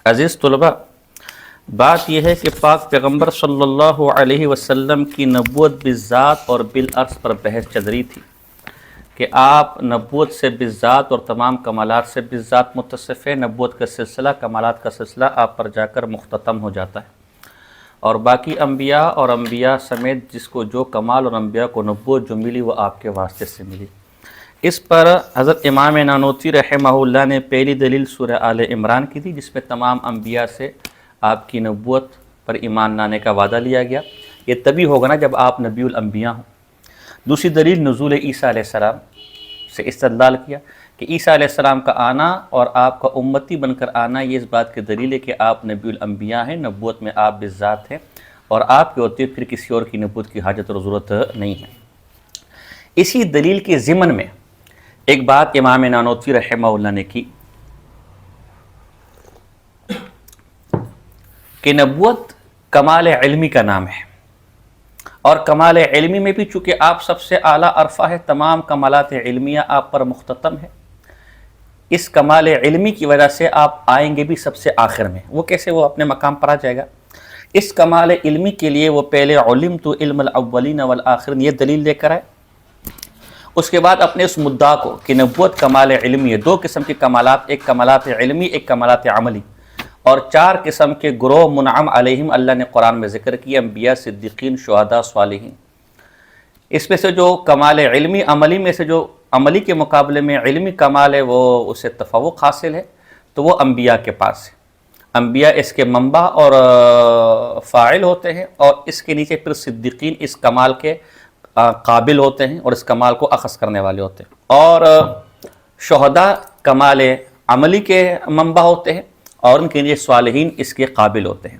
عزیز طلباء، بات یہ ہے کہ پاک پیغمبر صلی اللہ علیہ وسلم کی نبوت بالذات اور بالعرض پر بحث چل رہی تھی کہ آپ نبوت سے بالذات اور تمام کمالات سے بالذات متصف ہیں۔ نبوت کا سلسلہ، کمالات کا سلسلہ آپ پر جا کر مختتم ہو جاتا ہے، اور باقی انبیاء اور انبیاء سمیت جس کو جو کمال اور انبیاء کو نبوت جو ملی وہ آپ کے واسطے سے ملی۔ اس پر حضرت امام نانوتوی رحمہ اللہ نے پہلی دلیل سورہ آل عمران کی تھی، جس میں تمام انبیاء سے آپ کی نبوت پر ایمان لانے کا وعدہ لیا گیا۔ یہ تبھی ہوگا نا جب آپ نبی الانبیاء ہوں۔ دوسری دلیل نزول عیسیٰ علیہ السلام سے استدلال کیا کہ عیسیٰ علیہ السلام کا آنا اور آپ کا امتی بن کر آنا یہ اس بات کی دلیل ہے کہ آپ نبی الانبیاء ہیں، نبوت میں آپ بالذات ہیں، اور آپ کے ہوتے پھر کسی اور کی نبوت کی حاجت اور ضرورت نہیں ہے۔ اسی دلیل کے ضمن میں ایک بات امام نانوتوی رحمہ اللہ نے کی کہ نبوت کمال علمی کا نام ہے، اور کمال علمی میں بھی چونکہ آپ سب سے اعلیٰ عرفہ ہے، تمام کمالات علمیہ آپ پر مختتم ہے، اس کمال علمی کی وجہ سے آپ آئیں گے بھی سب سے آخر میں۔ وہ کیسے؟ وہ اپنے مقام پر آ جائے گا۔ اس کمال علمی کے لیے وہ پہلے علمت علم الاولین والآخرین یہ دلیل لے کر آئے، اس کے بعد اپنے اس مدعا کو کہ نبوت کمال علمی ہے، دو قسم کے کمالات، ایک کمالات علمی، ایک کمالات عملی، اور چار قسم کے گروہ منعم علیہم اللہ نے قرآن میں ذکر کیا، انبیاء، صدیقین، شہداء، صالحین۔ اس میں سے جو کمال علمی، عملی میں سے جو عملی کے مقابلے میں علمی کمال ہے وہ اسے تفوق حاصل ہے، تو وہ انبیاء کے پاس ہے۔ انبیاء اس کے منبع اور فاعل ہوتے ہیں، اور اس کے نیچے پھر صدیقین اس کمال کے قابل ہوتے ہیں اور اس کمال کو اخذ کرنے والے ہوتے ہیں، اور شہداء کمال عملی کے منبع ہوتے ہیں، اور ان کے لیے صالحین اس کے قابل ہوتے ہیں۔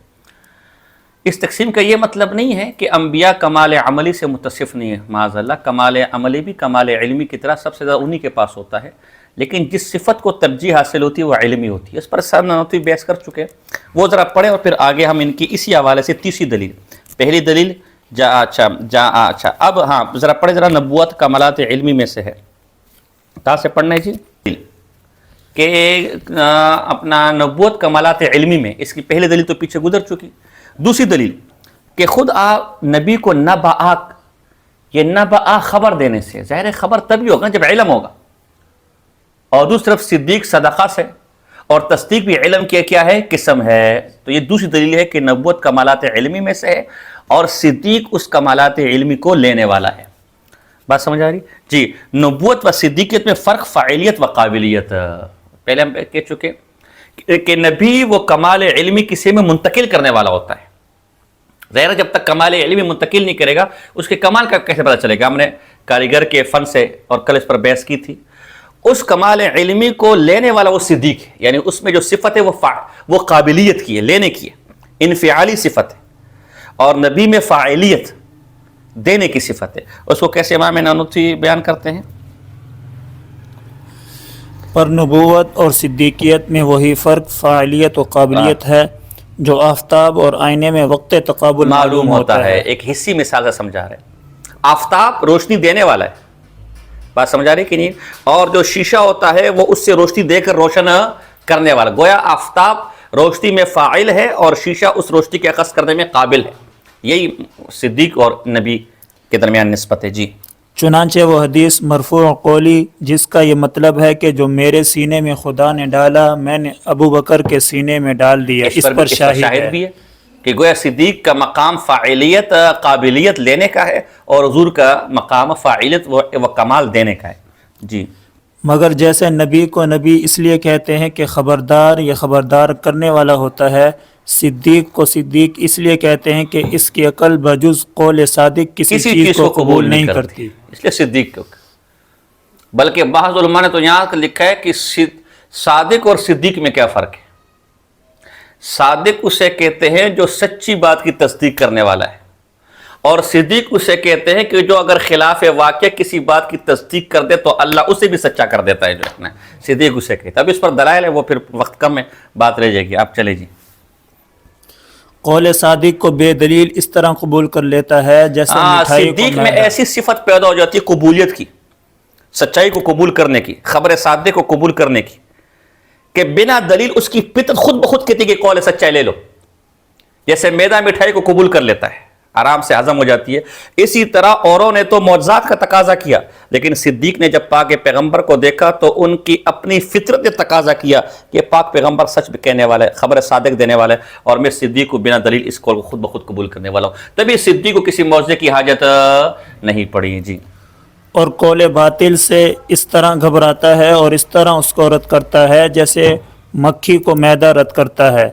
اس تقسیم کا یہ مطلب نہیں ہے کہ انبیاء کمال عملی سے متصف نہیں ہے، معاذ اللہ، کمال عملی بھی کمال علمی کی طرح سب سے زیادہ انہی کے پاس ہوتا ہے، لیکن جس صفت کو ترجیح حاصل ہوتی ہے وہ علمی ہوتی ہے۔ اس پر سب نانوتوی بحث کر چکے ہیں، وہ ذرا پڑھیں اور پھر آگے ہم ان کی اسی حوالے سے تیسری دلیل، پہلی دلیل اچھا اب ہاں ذرا پڑھیں، ذرا نبوت کمالات علمی میں سے ہے، کہاں سے پڑھنا ہے جی؟ کہ اپنا نبوت کمالات علمی میں، اس کی پہلی دلیل تو پیچھے گزر چکی۔ دوسری دلیل کہ خود آپ نبی کو نبأ، یہ نبأ خبر دینے سے، ظاہر خبر تبھی ہوگا جب علم ہوگا، اور دوسری طرف صدیق صدقہ سے، اور تصدیق بھی علم کی کیا ہے؟ قسم ہے۔ تو یہ دوسری دلیل ہے کہ نبوت کمالات علمی میں سے ہے، اور صدیق اس کمالات علمی کو لینے والا ہے۔ بات سمجھ آ رہی جی؟ نبوت و صدیقیت میں فرق فاعلیت و قابلیت، پہلے ہم کہہ چکے کہ نبی وہ کمال علمی کسی میں منتقل کرنے والا ہوتا ہے۔ ظاہر جب تک کمال علمی منتقل نہیں کرے گا اس کے کمال کا کیسے پتہ چلے گا؟ ہم نے کاریگر کے فن سے اور کل اس پر بحث کی تھی۔ اس کمال علمی کو لینے والا وہ صدیق ہے، یعنی اس میں جو صفت ہے وہ قابلیت کی ہے، لینے کی ہے، انفعالی صفت ہے، اور نبی میں فاعلیت، دینے کی صفت ہے۔ اس کو کیسے امام نانوتوی بیان کرتے ہیں؟ پر نبوت اور صدیقیت میں وہی فرق فاعلیت و قابلیت ہے جو آفتاب اور آئینے میں وقت تقابل معلوم ہوتا ہے۔ ایک حصی مثال سے سمجھا رہے ہیں۔ آفتاب روشنی دینے والا ہے، بات سمجھا رہی کہ نہیں؟ اور جو شیشہ ہوتا ہے وہ اس سے روشنی دے کر روشن کرنے والا، گویا آفتاب روشنی میں فاعل ہے اور شیشہ اس روشنی کے اخذ کرنے میں قابل ہے۔ یہی صدیق اور نبی کے درمیان نسبت ہے جی۔ چنانچہ وہ حدیث مرفوع قولی جس کا یہ مطلب ہے کہ جو میرے سینے میں خدا نے ڈالا میں نے ابو بکر کے سینے میں ڈال دیا، اس پر شاہد بھی ہے کہ گویا صدیق کا مقام فاعلیت قابلیت لینے کا ہے، اور حضور کا مقام فاعلیت و کمال دینے کا ہے جی۔ مگر جیسے نبی کو نبی اس لیے کہتے ہیں کہ خبردار یا خبردار کرنے والا ہوتا ہے، صدیق کو صدیق اس لیے کہتے ہیں کہ اس کی عقل بجز قول صادق کسی چیز کو قبول نہیں کرتی، اس لیے صدیق کو۔ بلکہ بعض علماء نے تو یہاں لکھا ہے کہ صادق اور صدیق میں کیا فرق ہے؟ صادق اسے کہتے ہیں جو سچی بات کی تصدیق کرنے والا ہے، اور صدیق اسے کہتے ہیں کہ جو اگر خلاف واقع کسی بات کی تصدیق کر دے تو اللہ اسے بھی سچا کر دیتا ہے، جو ہے نا صدیق اسے کہتا ہے۔ اب اس پر دلائل ہے، وہ پھر وقت کم ہے، بات رہ جائے گی، آپ چلے جی۔ قول صادق کو بے دلیل اس طرح قبول کر لیتا ہے جیسے مٹھائی کو صدیق میں ایسی صفت پیدا ہو جاتی ہے قبولیت کی، سچائی کو قبول کرنے کی، خبر صادق کو قبول کرنے کی، کہ بنا دلیل اس کی فطرت خود بخود کہتی کہ قول سچا لے لو، جیسے میدا مٹھائی کو قبول کر لیتا ہے، آرام سے ہضم ہو جاتی ہے، اسی طرح اوروں نے تو معجزات کا تقاضا کیا، لیکن صدیق نے جب پاک پیغمبر کو دیکھا تو ان کی اپنی فطرت نے تقاضا کیا کہ پاک پیغمبر سچ کہنے والا ہے، خبر صادق دینے والا ہے، اور میں صدیق کو بنا دلیل اس قول کو خود بخود قبول کرنے والا ہوں، تبھی صدیق کو کسی معجزے کی حاجت نہیں پڑی۔ جی، اور قول باطل سے اس طرح گھبراتا ہے اور اس طرح اس کو رد کرتا ہے جیسے مکھی کو میدا رد کرتا ہے۔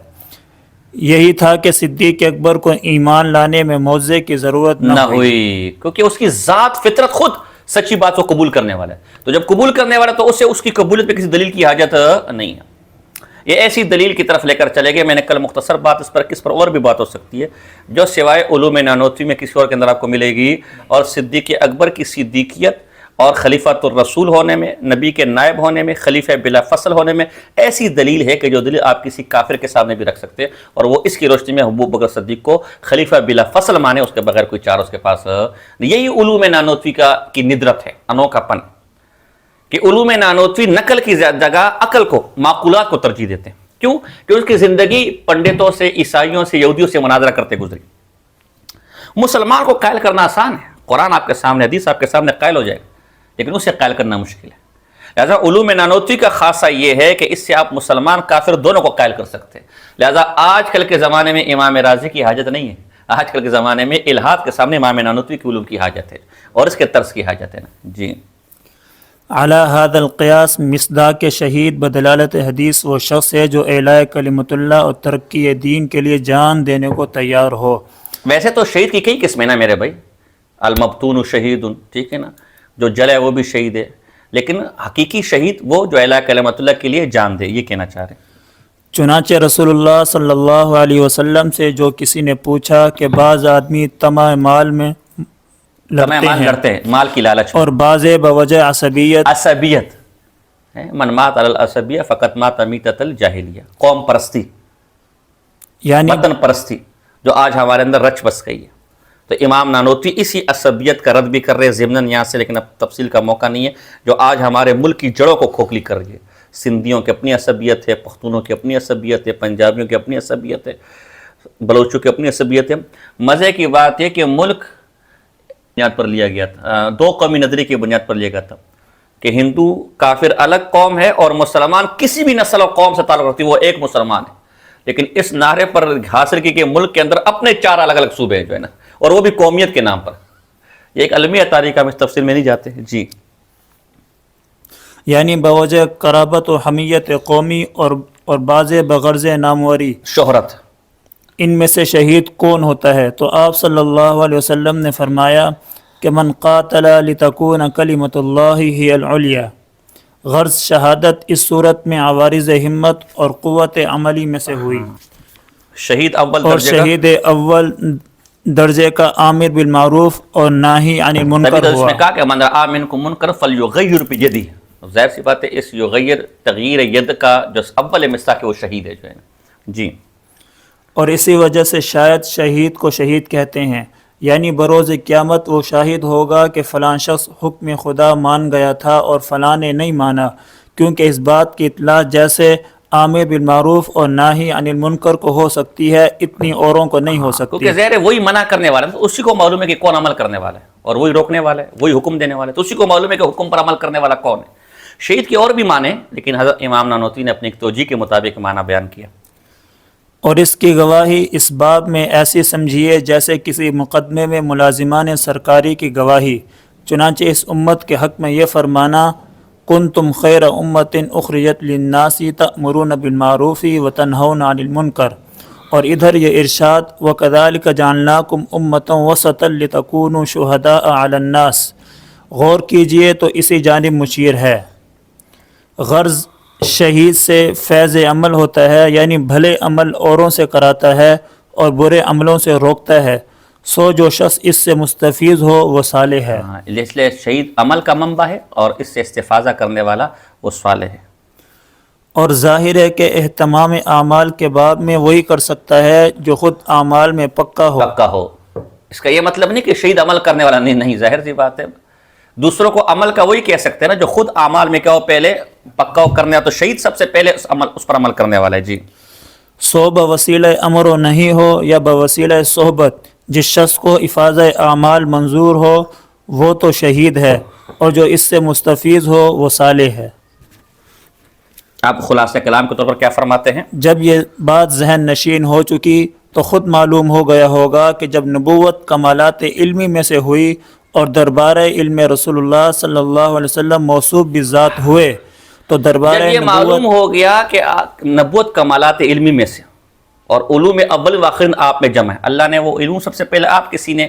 یہی تھا کہ صدیق اکبر کو ایمان لانے میں معجزے کی ضرورت نہ ہوئی، کیونکہ اس کی ذات فطرت خود سچی بات کو قبول کرنے والا ہے، تو جب قبول کرنے والا تو اسے اس کی قبولیت پہ کسی دلیل کی حاجت نہیں ہے۔ یہ ایسی دلیل کی طرف لے کر چلے گئے، میں نے کل مختصر بات اس پر کس پر اور بھی بات ہو سکتی ہے جو سوائے علوم نانوتوی میں کسی اور کے اندر آپ کو ملے گی، اور صدیق اکبر کی صدیقیت اور خلیفۃ الرسول ہونے میں، نبی کے نائب ہونے میں، خلیفہ بلا فصل ہونے میں ایسی دلیل ہے کہ جو دلیل آپ کسی کافر کے سامنے بھی رکھ سکتے ہیں، اور وہ اس کی روشنی میں ابو بکر صدیق کو خلیفہ بلا فصل مانے، اس کے بغیر کوئی چارہ اس کے پاس نہیں۔ یہی علوم نانوتوی کی ندرت ہے، انوکھا پن، کہ علوم نانوتوی نقل کی جگہ عقل کو، معقولات کو ترجیح دیتے ہیں۔ کیوں؟ کہ اس کی زندگی پنڈتوں سے، عیسائیوں سے، یہودیوں سے مناظرہ کرتے گزری۔ مسلمان کو قائل کرنا آسان ہے، قرآن آپ کے سامنے، حدیث آپ کے سامنے قائل ہو جائے گا، لیکن اسے قائل کرنا مشکل ہے۔ لہذا علوم نانوتوی کا خاصہ یہ ہے کہ اس سے آپ مسلمان کافر دونوں کو قائل کر سکتے ہیں۔ لہذا آج کل کے زمانے میں امام رازی کی حاجت نہیں ہے، آج کل کے زمانے میں الہاد کے سامنے امام نانوتوی کی علوم کی حاجت ہے، اور اس کے طرز کی حاجت ہے نا۔ جی، علی هذا القیاس مصداق شہید بدلالت حدیث وہ شخص ہے جو اعلاء کلمت اللہ اور ترقی دین کے لیے جان دینے کو تیار ہو۔ ویسے تو شہید کی کئی قسمیں نا میرے بھائی، المبتون شہید، ٹھیک ہے نا، جو جلے وہ بھی شہید ہے، لیکن حقیقی شہید وہ جو اعلاء کلمت اللہ کے لیے جان دے، یہ کہنا چاہ رہے ہیں۔ چنانچہ رسول اللہ صلی اللہ علیہ وسلم سے جو کسی نے پوچھا کہ بعض آدمی طمع مال میں لڑتے ہیں، مال کی لالچ میں، اور بعض بوجہ عصبیت من مات علی العصبیہ فقط مات میتۃ الجاہلیہ، قوم پرستی، یعنی وطن پرستی جو آج ہمارے اندر رچ بس گئی ہے۔ تو امام نانوتوی اسی عصبیت کا رد بھی کر رہے ہیں ضمناً یہاں سے، لیکن اب تفصیل کا موقع نہیں ہے، جو آج ہمارے ملک کی جڑوں کو کھوکھلی کر رہی ہے۔ سندھیوں کی اپنی عصبیت ہے، پختونوں کی اپنی عصبیت ہے، پنجابیوں کی اپنی عصبیت ہے، بلوچوں کی اپنی عصبیت ہے۔ مزے کی بات ہے کہ ملک بنیاد پر لیا گیا تھا، دو قومی نظریے کی بنیاد پر لیا گیا تھا کہ ہندو کافر الگ قوم ہے اور مسلمان کسی بھی نسل اور قوم سے تعلق رکھتی ہے، وہ ایک مسلمان ہے، لیکن اس نعرے پر حاصل کی کہ ملک کے اندر اپنے 4 الگ الگ صوبے ہیں جو ہے نا، اور وہ بھی قومیت کے نام پر۔ یہ ایک المیہ تاریخ، ہم اس تفصیل میں نہیں جاتے۔ جی، یعنی بوجہ قرابت و حمیت قومی اور بعض بغرض ناموری شہرت۔ ان میں سے شہید کون ہوتا ہے؟ تو آپ صلی اللہ علیہ وسلم نے فرمایا کہ من قاتل لتکون کلمت اللہ ہی العلیٰ، غرض شہادت اس صورت میں عوارض ہمت اور قوت عملی میں سے ہوئی، شہید اول اور درجے کا، شہید اول درجے کا عامر بالمعروف اور ناہی عن تبھی المنکر تو اس ہوا۔ نے کہا کہ من رآ منکم منکر فلیغیر بیدہ، ظاہر سی بات ہے اس یغیر تغییر ید کا جو اول مصداق ہے وہ شہید ہے جو ہے نا۔ جی، اور اسی وجہ سے شاید شہید کو شہید کہتے ہیں، یعنی بروز قیامت وہ شاہد ہوگا کہ فلاں شخص حکم خدا مان گیا تھا اور فلاں نے نہیں مانا، کیونکہ اس بات کی اطلاع جیسے عامر بالمعروف اور ناہی عن المنکر کو ہو سکتی ہے، اتنی اوروں کو نہیں ہو سکتی۔ کیونکہ ظاہر ہے وہی منع کرنے والا ہے، تو اسی کو معلوم ہے کہ کون عمل کرنے والا ہے، اور وہی روکنے والا ہے، وہی حکم دینے والا ہے، تو اسی کو معلوم ہے کہ حکم پر عمل کرنے والا کون ہے۔ شہید کی اور بھی معنی، لیکن حضرت امام نانوتوی نے اپنی ایک توجیہ کے مطابق معنی بیان کیا۔ اور اس کی گواہی اس باب میں ایسی سمجھیے جیسے کسی مقدمے میں ملازمان سرکاری کی گواہی، چنانچہ اس امت کے حق میں یہ فرمانا کنتم خیر امت اخرجت للناس تأمرون بالمعروف وتنہون عن المنکر، اور ادھر یہ ارشاد وکذالک جعلناکم امۃ وسطا لتکونوا شہداء علی الناس، غور کیجئے تو اسی جانب مشیر ہے۔ غرض شہید سے فیض عمل ہوتا ہے، یعنی بھلے عمل اوروں سے کراتا ہے اور برے عملوں سے روکتا ہے، سو جو شخص اس سے مستفیض ہو وہ صالح ہے۔ اس لیے شہید عمل کا منبع ہے اور اس سے استفاضہ کرنے والا وہ صالح ہے۔ اور ظاہر ہے کہ اہتمام اعمال کے باب میں وہی کر سکتا ہے جو خود اعمال میں پکا ہو۔ اس کا یہ مطلب نہیں کہ شہید عمل کرنے والا نہیں، ظاہر سی بات ہے، دوسروں کو عمل کا وہی کہہ سکتے ہیں نا جو خود اعمال میں کیا ہو پہلے پکا ہو کرنے، تو شہید سب سے پہلے اس پر عمل کرنے والا ہے جی۔ سو بوسیلہ امر و نہیں ہو یا بوسیلہ صحبت، جس شخص کو افاظہ اعمال منظور ہو وہ تو شہید ہے، اور جو اس سے مستفیض ہو وہ صالح ہے۔ آپ خلاصہ کلام کے طور پر کیا فرماتے ہیں؟ جب یہ بات ذہن نشین ہو چکی تو خود معلوم ہو گیا ہوگا کہ جب نبوت کمالات علمی میں سے ہوئی اور دربار علم رسول اللہ صلی اللہ علیہ وسلم موصوف بالذات ہوئے تو دربار جب یہ معلوم ہو گیا کہ نبوت کمالات علمی میں سے اور علوم اول و آخر آپ میں جمع ہے، اللہ نے وہ علوم سب سے پہلے آپ کے سینے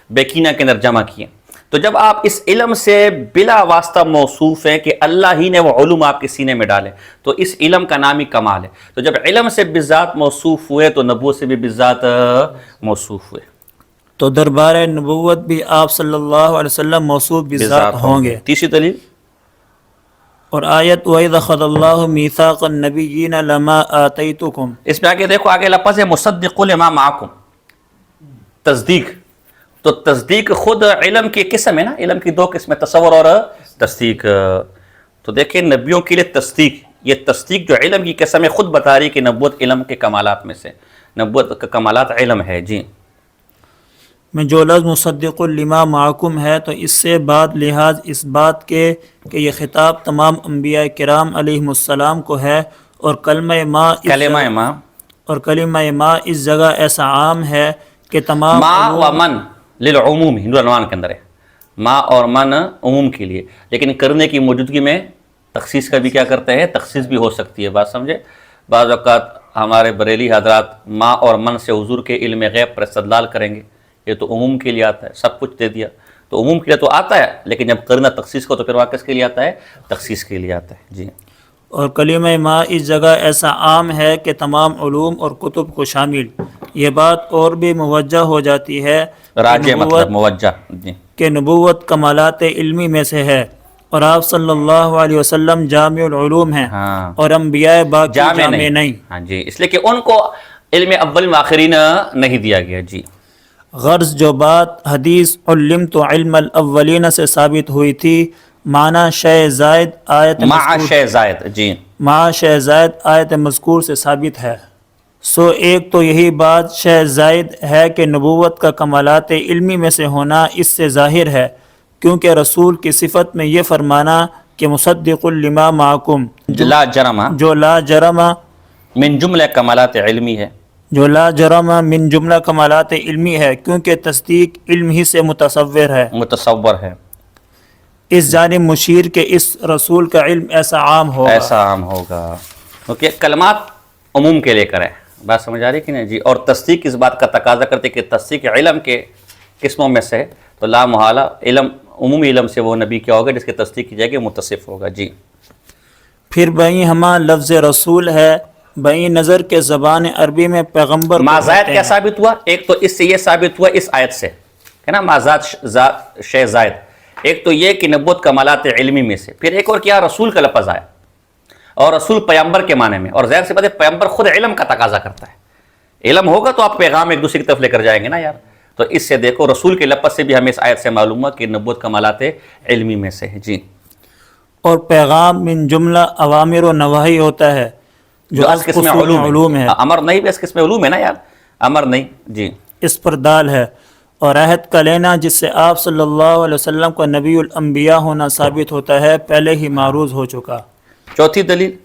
بیکینہ کے اندر جمع کیے، تو جب آپ اس علم سے بلا واسطہ موصوف ہیں کہ اللہ ہی نے وہ علوم آپ کے سینے میں ڈالے، تو اس علم کا نام ہی کمال ہے۔ تو جب علم سے بالذات موصوف ہوئے تو نبوت سے بھی بالذات موصوف ہوئے، تو دربار نبوت بھی آپ صلی اللہ علیہ وسلم موصوف بالذات ہوں گے۔ تیسری دلیل اور آیت وَإِذَا أَخَذَ اللَّهُ مِيثَاقَ النَّبِيِّينَ لَمَا آتَيْتُكُمْ، اس میں آگے دیکھو، آگے لفظ ہے مصدق لما معکم، تصدیق، تو تصدیق خود علم کی قسم ہے نا، علم کی دو قسمیں، تصور اور تصدیق۔ تو دیکھیں نبیوں کے لیے تصدیق، یہ تصدیق جو علم کی قسم ہے خود بتا رہی کہ نبوت علم کے کمالات میں سے، نبوت کا کمالات علم ہے جی۔ میں جو لفظ مصدق لما معکم ہے تو اس سے بعد لحاظ اس بات کے کہ یہ خطاب تمام انبیاء کرام علیہم السلام کو ہے، اور کلمہ ما اس جگہ ایسا عام ہے کہ تمام ما و من للعموم، ہندو عنوان کے اندر ہے ما اور من عموم کے لیے، لیکن کرنے کی موجودگی میں تخصیص کا بھی کیا کرتے ہیں، تخصیص بھی ہو سکتی ہے، بات سمجھے۔ بعض اوقات ہمارے بریلی حضرات ما اور من سے حضور کے علم غیب پر استدلال کریں گے، یہ تو عموم کے لیے آتا ہے، سب کچھ دے دیا، تو عموم کے لیے تو آتا ہے، لیکن جب کرنا تخصیص کو تو پھر واقع کس کے لیے آتا ہے، تخصیص کے لیے آتا ہے جی۔ اور کلمہ ما اس جگہ ایسا عام ہے کہ تمام علوم اور کتب کو شامل، یہ بات اور بھی موجہ ہو جاتی ہے راجع مطلب موجہ جی، کہ نبوت کمالات علمی میں سے ہے، اور آپ صلی اللہ علیہ وسلم جامع العلوم ہیں، ہاں، اور انبیاء باقی جامع نہیں۔ ہاں جی، اس لیے کہ ان کو علم اول و آخرین نہیں دیا گیا جی۔ غرض جو بات حدیث علمت علم الاولین سے ثابت ہوئی تھی، معنی شے زائد آیت مع شے زائد جی، مع شے زائد آیت مذکور سے ثابت ہے۔ سو ایک تو یہی بات شے زائد ہے کہ نبوت کا کمالات علمی میں سے ہونا اس سے ظاہر ہے، کیونکہ رسول کی صفت میں یہ فرمانا کہ مصدق لما معکم لا جرم جو لا جرم من جملہ کمالات علمی ہے، جو لا جرم من جملہ کمالات علمی ہے، کیونکہ تصدیق علم ہی سے متصور ہے، اس جانب مشیر کے اس رسول کا علم ایسا عام ہوگا، ایسا عام ہوگا، کیونکہ کلمات عموم کے لے کر ہے، بات سمجھ آ رہی کہ نہیں جی۔ اور تصدیق اس بات کا تقاضا کرتے کہ تصدیق علم کے قسموں میں سے ہے، تو لا محالہ علم عمومی علم سے وہ نبی کیا ہوگا جس کی تصدیق کی جائے گی، متصف ہوگا جی۔ پھر بہیں ہما لفظ رسول ہے، بہیں نظر کے زبان عربی میں پیغمبر کو مازائد کہتے کیا ہیں۔ ثابت ہوا؟ ایک تو اس سے یہ ثابت ہوا اس آیت سے ہے نا، مازاد شے زائد، ایک تو یہ کہ نبوت کمالات علمی میں سے، پھر ایک اور کیا رسول کا لفظ آیا، اور رسول پیغمبر کے معنی میں، اور ظاہر سی بات ہے پیغمبر خود علم کا تقاضا کرتا ہے، علم ہوگا تو آپ پیغام ایک دوسرے کی طرف لے کر جائیں گے نا یار۔ تو اس سے دیکھو رسول کے لفظ سے بھی ہمیں اس آیت سے معلوم ہوا کہ نبوت کمالات علمی میں سے ہے جی۔ اور پیغام من جملہ اوامر و نواہی ہوتا ہے جو از قسم قسم علوم ہے، امر نہیں بھی اس قسم علوم ہے نا یار، امر نہیں جی۔ اس پر دال ہے، اور عہد کا لینا جس سے آپ صلی اللہ علیہ وسلم کا نبی الانبیاء ہونا ثابت ہوتا ہے پہلے ہی معروض ہو چکا۔ چوتھی دلیل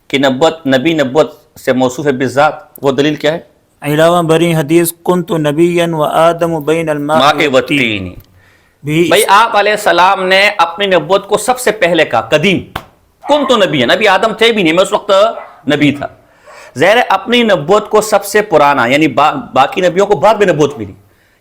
کہ نبی نبوت سے موصوف ہے بالذات، وہ دلیل کیا ہے؟ علاوہ بری حدیث کنت نبیا و آدم بین الماء والتین، بھی بھائی آپ علیہ السلام نے اپنی نبوت کو سب سے پہلے کہا، قدیم کن تو نبی ہے، نبی آدم تھے بھی نہیں، میں اس وقت نبی تھا، ظاہر ہے اپنی نبوت کو سب سے پرانا، یعنی باقی نبیوں کو بعد میں نبوت ملی،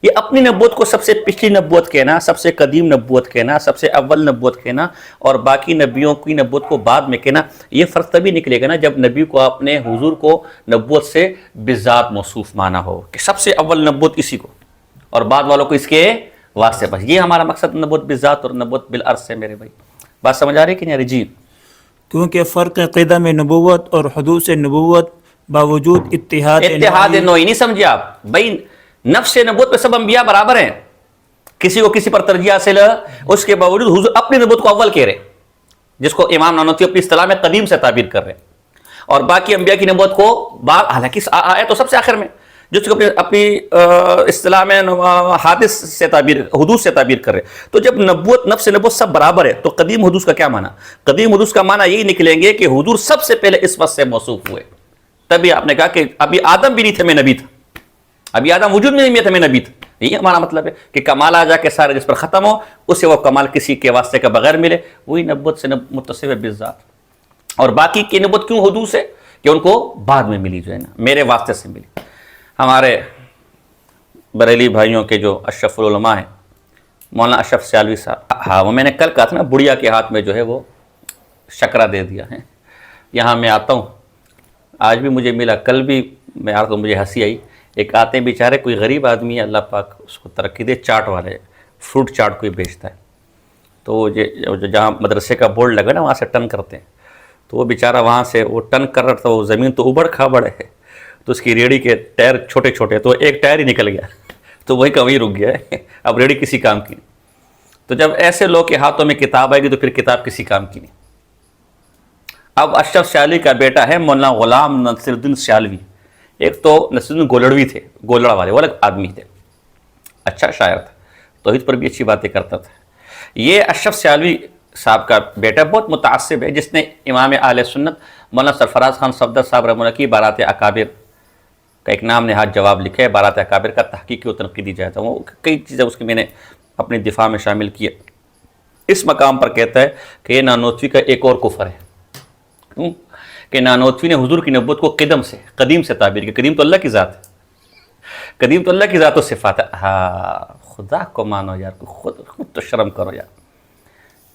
یہ اپنی نبوت کو سب سے پچھلی نبوت کہنا، سب سے قدیم نبوت کہنا، سب سے اول نبوت کہنا، اور باقی نبیوں کی نبوت کو بعد میں کہنا، یہ فرق تبھی نکلے گا نا جب نبی کو اپنے حضور کو نبوت سے بالذات موصوف مانا ہو کہ سب سے اول نبوت اسی کو، اور بعد والوں کو اس کے واسطے، بس یہ ہمارا مقصد نبوت بالذات اور نبوت بالعرض سے میرے بھائی، بات سمجھ آ رہی ہے کہ نہیں جی؟ کیونکہ فرق قدم نبوت اور حدوث نبوت باوجود اتحاد نوعی نہیں سمجھے آپ بھائی، نفس نبوت پہ سب انبیاء برابر ہیں، کسی کو کسی پر ترجیح حاصل ہے، اس کے باوجود حضور اپنی نبوت کو اول کہہ رہے ہیں، جس کو امام نانوتوی اپنی اصطلاح میں قدیم سے تعبیر کر رہے ہیں، اور باقی انبیاء کی نبوت کو حالانکہ آئے تو سب سے آخر میں، جس کو اپنی اصطلاح میں حادث سے تعبیر، حدوث سے تعبیر کر رہے ہیں۔ تو جب نبوت، نفس نبوت سب برابر ہے، تو قدیم حدوث کا کیا معنی؟ قدیم حدوث کا معنی یہی نکلیں گے کہ حضور سب سے پہلے اس وقت سے موصوف ہوئے۔ تبھی آپ نے کہا کہ ابھی آدم بھی نہیں تھے، میں نبی تھا، ابھی آدم وجود میں نہیں تھا، میں نبی تھا۔ یہی ہمارا مطلب ہے کہ کمال آ جا کے سارے جس پر ختم ہو، اسے وہ کمال کسی کے واسطے کا بغیر ملے، وہی نبوت سے متصف ہے بالذات۔ اور باقی کی نبوت کیوں حدوث ہے؟ کہ ان کو بعد میں ملی، جو ہے نا، میرے واسطے سے ملی۔ ہمارے بریلی بھائیوں کے جو اشرف العلماء ہیں، مولانا اشرف سیالوی صاحب، ہاں وہ میں نے کل کہا تھا نا، بڑھیا کے ہاتھ میں جو ہے وہ شکرہ دے دیا ہے۔ یہاں میں آتا ہوں، آج بھی مجھے ملا، کل بھی میں آتا ہوں، مجھے ہنسی آئی۔ ایک آتے ہیں بیچارے، کوئی غریب آدمی ہے، اللہ پاک اس کو ترقی دے، چاٹ والے، فروٹ چاٹ کوئی بیچتا ہے، تو وہ جہاں مدرسے کا بورڈ لگا نا، وہاں سے ٹن کرتے ہیں، تو وہ بیچارہ وہاں سے وہ ٹن کر رہا تھا، وہ زمین تو ابڑ کھابڑ ہے، تو اس کی ریڑھی کے ٹائر چھوٹے چھوٹے، تو ایک ٹائر ہی نکل گیا، تو وہی کا وہی رک گیا ہے، اب ریڑھی کسی کام کی نہیں۔ تو جب ایسے لوگ کے ہاتھوں میں کتاب آئے گی تو پھر کتاب کسی کام کی نہیں۔ اب اشرف سیالوی کا بیٹا ہے مولانا غلام نصیر الدین سیالوی، ایک تو نصیر الدین گولڑوی تھے، گولڑا والے، وہ الگ آدمی تھے، اچھا شاعر تھا، توحید پر بھی اچھی باتیں کرتا تھا۔ یہ اشرف سیالوی صاحب کا بیٹا بہت متعصب ہے، جس نے امام اہل سنت مولانا سرفراز خان صفدر صاحب رحمہ اللہ کی بارات اکابر کا ایک نام نہاد جواب لکھا ہے، بارات اکابر کا تحقیقی و تنقیدی جائزہ، وہ کئی چیزیں اس کی میں نے اپنی دفاع میں شامل کی ہے۔ اس مقام پر کہتا ہے کہ یہ نانوتوی کا ایک اور کفر ہے، کیوں کہ نانوتوی نے حضور کی نبوت کو قدیم سے تعبیر کی۔ قدیم تو اللہ کی ذات ہے، قدیم تو اللہ کی ذات و صفات ہے۔ ہاں، خدا کو مانو یار، خود تو شرم کرو یار۔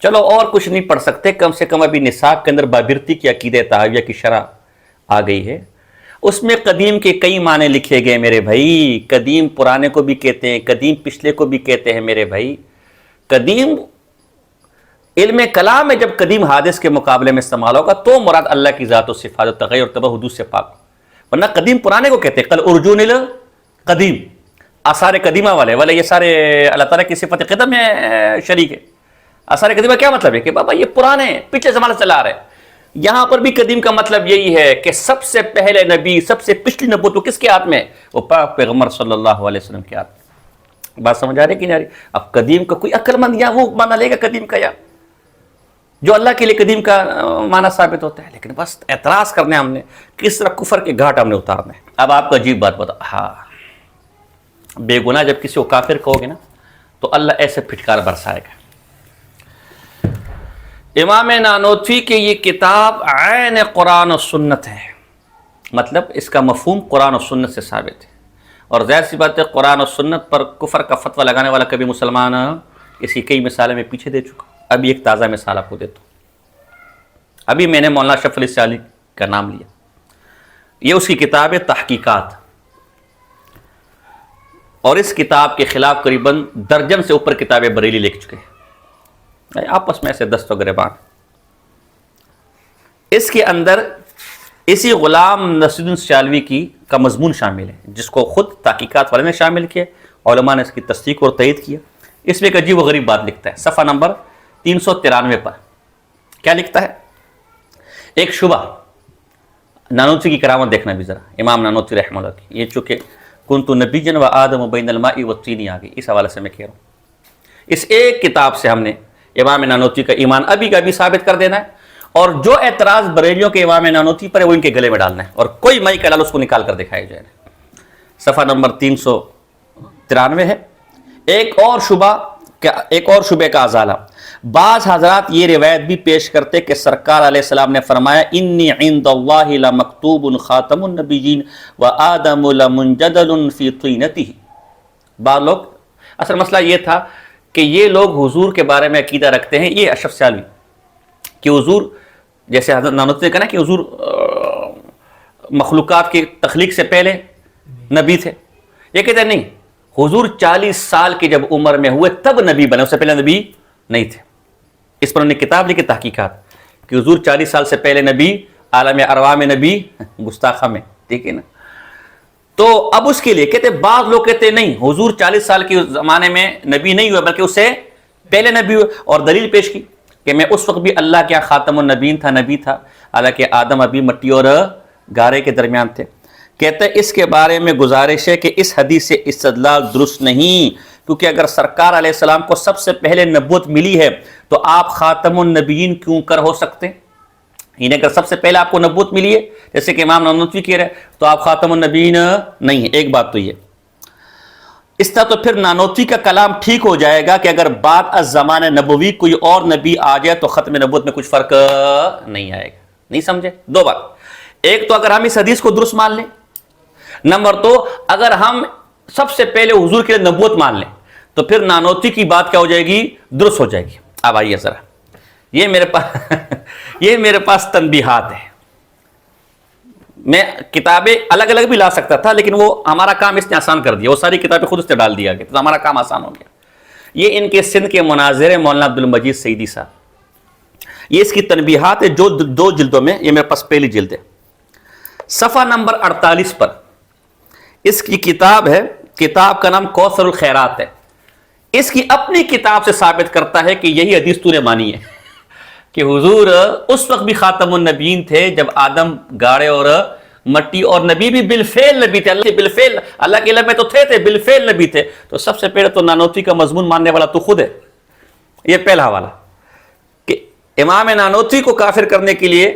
چلو اور کچھ نہیں پڑھ سکتے، کم سے کم ابھی نصاب کے اندر بابرتی کی عقیدہ طحاویہ کی شرح آ گئی ہے، اس میں قدیم کے کئی معنی لکھے گئے میرے بھائی۔ قدیم پرانے کو بھی کہتے ہیں، قدیم پچھلے کو بھی کہتے ہیں میرے بھائی۔ قدیم علم کلام میں جب قدیم حادث کے مقابلے میں استعمال ہوگا تو مراد اللہ کی ذات و صفات و تغیر اور تبع حدوث سے پاک، ورنہ قدیم پرانے کو کہتے ہیں۔ قل ارجون القدیم، آثار قدیمہ والے یہ سارے اللہ تعالیٰ کی صفت قدم میں شریک ہے۔ آثار قدیمہ کیا مطلب ہے؟ کہ بابا یہ پرانے پچھلے زمانے سے چلا رہے ہیں۔ یہاں پر بھی قدیم کا مطلب یہی ہے کہ سب سے پہلے نبی، سب سے پچھلی نبوت وہ کس کے ہاتھ میں؟ وہ پاک پیغمبر صلی اللہ علیہ وسلم کے ہاتھ میں۔ بات سمجھ آ رہی کہ نہیں آ رہی؟ اب قدیم کا کوئی عقل مند یا وہ مانا لے گا قدیم کا، یا جو اللہ کے لیے قدیم کا معنی ثابت ہوتا ہے، لیکن بس اعتراض کرنے ہم نے، کس طرح کفر کے گھاٹ ہم نے اتارنا ہے۔ اب آپ کو عجیب بات بتا، ہاں، بے گناہ جب کسی کو کافر کہو گے نا تو اللہ ایسے پھٹکار برسائے گا۔ امام نانوتوی کی یہ کتاب عین قرآن و سنت ہے، مطلب اس کا مفہوم قرآن و سنت سے ثابت ہے، اور ظاہر سی بات ہے قرآن و سنت پر کفر کا فتویٰ لگانے والا کبھی مسلمان، اس کی کئی مثالیں میں پیچھے دے چکا ہوں۔ ابھی ایک تازہ مثال آپ کو دیتا ہوں۔ ابھی میں نے مولانا اشرف علی سیالوی کا نام لیا، یہ اس کی کتاب ہے تحقیقات، اور اس کتاب کے خلاف قریباً درجن سے اوپر کتابیں بریلی لکھ چکے ہیں، آپس میں ایسے دست و گریبان۔ اس کے اندر اسی غلام نصیر الدین سیالوی کا مضمون شامل ہے، جس کو خود تحقیقات والے نے شامل کیا، علماء نے اس کی تصدیق اور تائید کیا۔ اس میں ایک عجیب و غریب بات لکھتا ہے، صفحہ نمبر 393 پر کیا لکھتا ہے؟ ایک شبہ، نانوتوی کی کرامت دیکھنا بھی ذرا، امام نانوتوی رحمہ اللہ کی، یہ چونکہ کنت نبیا و آدم بین الماء والطین آ گئی، اس حوالے سے میں کہہ رہا ہوں۔ اس ایک کتاب سے ہم نے امام نانوتوی کا ایمان ابھی کا بھی ثابت کر دینا ہے، اور جو اعتراض بریلیوں کے امام نانوتوی پر ہے وہ ان کے گلے میں ڈالنا ہے، اور کوئی مائی کا لال اس کو نکال کر دکھایا جائے۔ صفحہ نمبر 393 ہے۔ ایک اور شبہ کا ازالہ، بعض حضرات یہ روایت بھی پیش کرتے کہ سرکار علیہ السلام نے فرمایا انی عند اللہ لمکتوب خاتم النبیین وآدم لمنجدل فی طینتہ۔ بعض لوگ، اصل مسئلہ یہ تھا کہ یہ لوگ حضور کے بارے میں عقیدہ رکھتے ہیں، یہ اشرف سیالوی، کہ حضور جیسے حضرت نانوتوی نے کہا نا کہ حضور مخلوقات کی تخلیق سے پہلے نبی تھے، یہ کہتے ہیں نہیں، حضور 40 سال کی جب عمر میں ہوئے تب نبی بنے، اس سے پہلے نبی نہیں تھے۔ اس پر انہوں نے کتاب لکھی تحقیقات کہ حضور 40 سال سے پہلے نبی، عالم ارواح میں نبی، گستاخہ میں، ٹھیک ہے نا۔ تو اب اس کے لیے کہتے بعض لوگ کہتے نہیں حضور 40 سال کے زمانے میں نبی نہیں ہوئے بلکہ اس سے پہلے نبی ہوئے، اور دلیل پیش کی کہ میں اس وقت بھی اللہ کے خاتم النبیین تھا، نبی تھا، حالانکہ آدم ابھی مٹی اور گارے کے درمیان تھے۔ کہتے اس کے بارے میں گزارش ہے کہ اس حدیث سے استدلال درست نہیں، کیونکہ اگر سرکار علیہ السلام کو سب سے پہلے نبوت ملی ہے تو آپ خاتم النبیین کیوں کر ہو سکتے؟ انہیں اگر سب سے پہلے آپ کو نبوت ملی ہے جیسے کہ امام نانوتوی کہہ رہے تو آپ خاتم النبیین نہیں ہیں۔ ایک بات تو یہ اس طرح تو پھر نانوتوی کا کلام ٹھیک ہو جائے گا کہ اگر بعد از زمانہ نبوی کوئی اور نبی آ جائے تو ختم نبوت میں کچھ فرق نہیں آئے گا۔ نہیں سمجھے؟ دو بات، ایک تو اگر ہم اس حدیث کو درست مان لیں، نمبر دو اگر ہم سب سے پہلے حضور کے لیے نبوت مان لیں تو پھر نانوتوی کی بات کیا ہو جائے گی؟ درست ہو جائے گی۔ اب آئیے ذرا، یہ میرے پاس تنبیہات ہیں، میں کتابیں الگ الگ بھی لا سکتا تھا لیکن وہ ہمارا کام اس نے آسان کر دیا، وہ ساری کتابیں خود اس نے ڈال دیا گیا تو ہمارا کام آسان ہو گیا۔ یہ ان کے سندھ کے مناظر مولانا عبد المجید سعیدی صاحب، یہ اس کی تنبیہات ہے جو 2 جلدوں میں، یہ میرے پاس پہلی جلد ہے، صفحہ نمبر 48 پر اس کی کتاب ہے، کتاب کا نام کوثر الخیرات ہے۔ اس کی اپنی کتاب سے ثابت کرتا ہے کہ یہی حدیث تو نے مانی ہے کہ حضور اس وقت بھی خاتم النبیین تھے جب آدم گاڑے اور مٹی، اور نبی بھی بالفعل نبی تھے، اللہ کے علم میں تو تھے بالفعل نبی تھے۔ تو سب سے پہلے تو نانوتوی کا مضمون ماننے والا تو خود ہے۔ یہ پہلا حوالہ کہ امام نانوتوی کو کافر کرنے کے لیے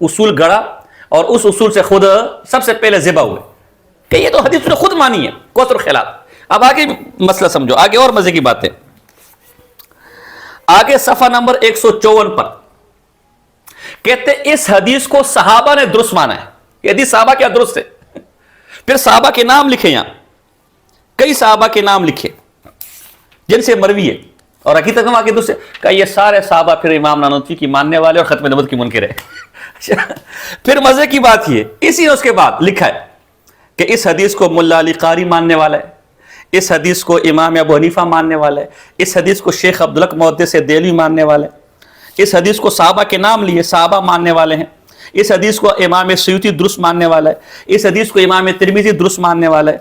اصول گڑا اور اس اصول سے خود سب سے پہلے ذبح ہوئے کہ یہ تو حدیث نے خود مانی ہے، کوثر الخیرات۔ اب آگے مسئلہ سمجھو، آگے اور مزے کی بات ہے۔ آگے صفحہ نمبر 154 پر کہتے اس حدیث کو صحابہ نے درست مانا ہے۔ یہ حدیث صحابہ کیا درست ہے؟ پھر صحابہ کے نام لکھے، یہاں کئی صحابہ کے نام لکھے جن سے مروی ہے، اور حقیقت میں آگے درست ہے کہ یہ سارے صحابہ پھر امام نانوتوی کی ماننے والے اور ختم نبوت کی منکر ہے۔ پھر مزے کی بات یہ، اسی نے اس کے بعد لکھا ہے کہ اس حدیث کو ملا علی قاری ماننے والا ہے، اس حدیث کو امام ابو حنیفہ ماننے والا ہے، اس حدیث کو شیخ عبدالحق محدث دہلوی ماننے والے ہیں، اس حدیث کو صحابہ کے نام لیے صحابہ ماننے والے ہیں، اس حدیث کو امام سیوطی درست ماننے والا ہے، اس حدیث کو امام ترمذی درست ماننے والا ہے،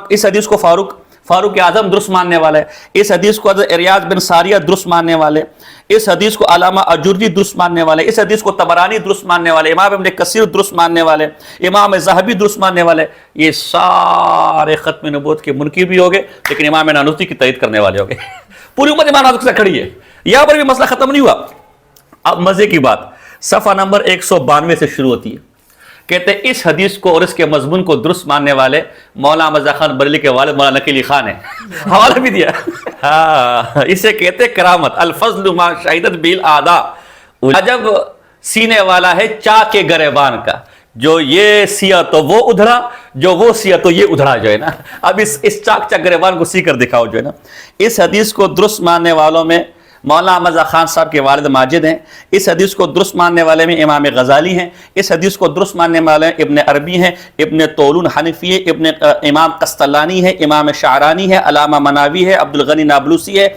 اس حدیث کو فاروق اعظم درست ماننے والا ہے، اس حدیث کو حضرت ریاض بن ساریہ درست ماننے والے، اس حدیث کو علامہ اجوردی درست ماننے والے، اس حدیث کو طبرانی درست ماننے والے، امام ابن کثیر درست ماننے والے، امام ذہبی درست ماننے والے، یہ سارے ختم نبوت کے منکر بھی ہو گئے لیکن امام نانوتوی کی تائید کرنے والے ہو گئے۔ پوری امت امام نانوتوی سے کھڑی ہے، یہاں پر بھی مسئلہ ختم نہیں ہوا۔ اب مزے کی بات، صفحہ نمبر 192 سے شروع ہوتی ہے، کہتے ہیں اس حدیث کو اور اس کے مضمون کو درست ماننے والے مولانا مرزا خان بریلوی کے والد مولانا نقی علی خان ہیں، حوالہ بھی دیا۔ ہاں، اسے کہتے کرامت، الفضل ما شہدت بالاعداء، عجب سینے والا ہے چاک کے گریبان کا، جو یہ سیا تو وہ ادھڑا، جو وہ سیا تو یہ ادھڑا، جو ہے نا۔ اب اس چاک گریبان کو سی کر دکھاؤ، جو ہے نا۔ اس حدیث کو درست ماننے والوں میں مولانا مرزا خان صاحب کے والد ماجد ہیں، اس حدیث کو درست ماننے والے میں امام غزالی ہیں، اس حدیث کو درست ماننے والے ابن عربی ہیں، ابن طولون حنفی ہے، امام قسطلانی ہے، امام شعرانی ہے، علامہ مناوی ہے، عبد الغنی نابلوسی ہے،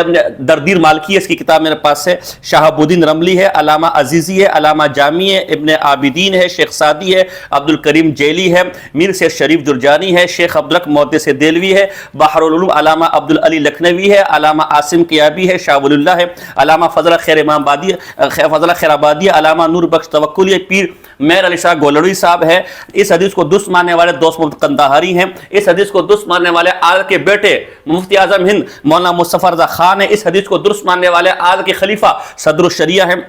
ابن دردیر مالکی ہے، اس کی کتاب میرے پاس ہے، شہاب الدین رملی ہے، علامہ عزیزی ہے، علامہ جامی ہے، ابن عابدین ہے، شیخ سعدی ہے، عبد الکریم جیلی ہے، میر سے شریف جرجانی ہے، شیخ عبدالحق محدث دہلوی ہے، بحر العلوم علامہ عبد العلی لکھنوی ہے، علامہ عاصم قیابی ہے، شاہ ولی اللہ ہے، علامہ فضل خیر آبادی، علامہ نور بخش توکلی ہے، پیر میر علی شاہ گولڑوی صاحب ہے۔ اس حدیث کو درست ماننے والے دوست محمد قندہاری ہیں، اس حدیث کو درست ماننے والے آج کے بیٹے مفتی اعظم ہند مولانا مصطفیٰ رضا خان ہے، اس حدیث کو درست ماننے والے آج کے خلیفہ صدر الشریعہ ہیں،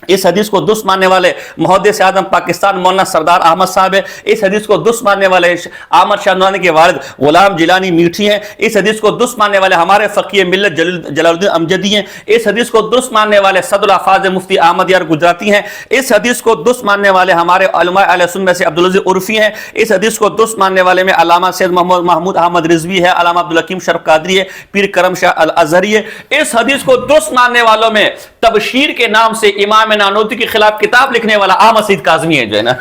اس حدیث کو درست ماننے والے محدث اعظم پاکستان مولانا سردار احمد صاحب ہے، اس حدیث کو درست ماننے والے احمد شاہ نورانی کے والد غلام جیلانی میٹھی ہیں، اس حدیث کو درست ماننے والے ہمارے فقیہ ملت جلال الدین امجدی ہیں، اس حدیث کو درست ماننے والے صدر الحفاظ مفتی احمد یار گجراتی ہیں، اس حدیث کو درست ماننے والے ہمارے علماء اہل سنت میں سے عبدالعزیز عرفی ہیں، اس حدیث کو درست ماننے والے میں علامہ سید محمود احمد رضوی ہے، علامہ عبدالحکیم شرف قادری ہے، پیر کرم شاہ الازہری ہے، اس حدیث کو درست ماننے والوں میں تبشیر کے نام سے امام نانوتوی کے خلاف کتاب لکھنے والا احمد سعید کاظمی ہے، جو ہے نا،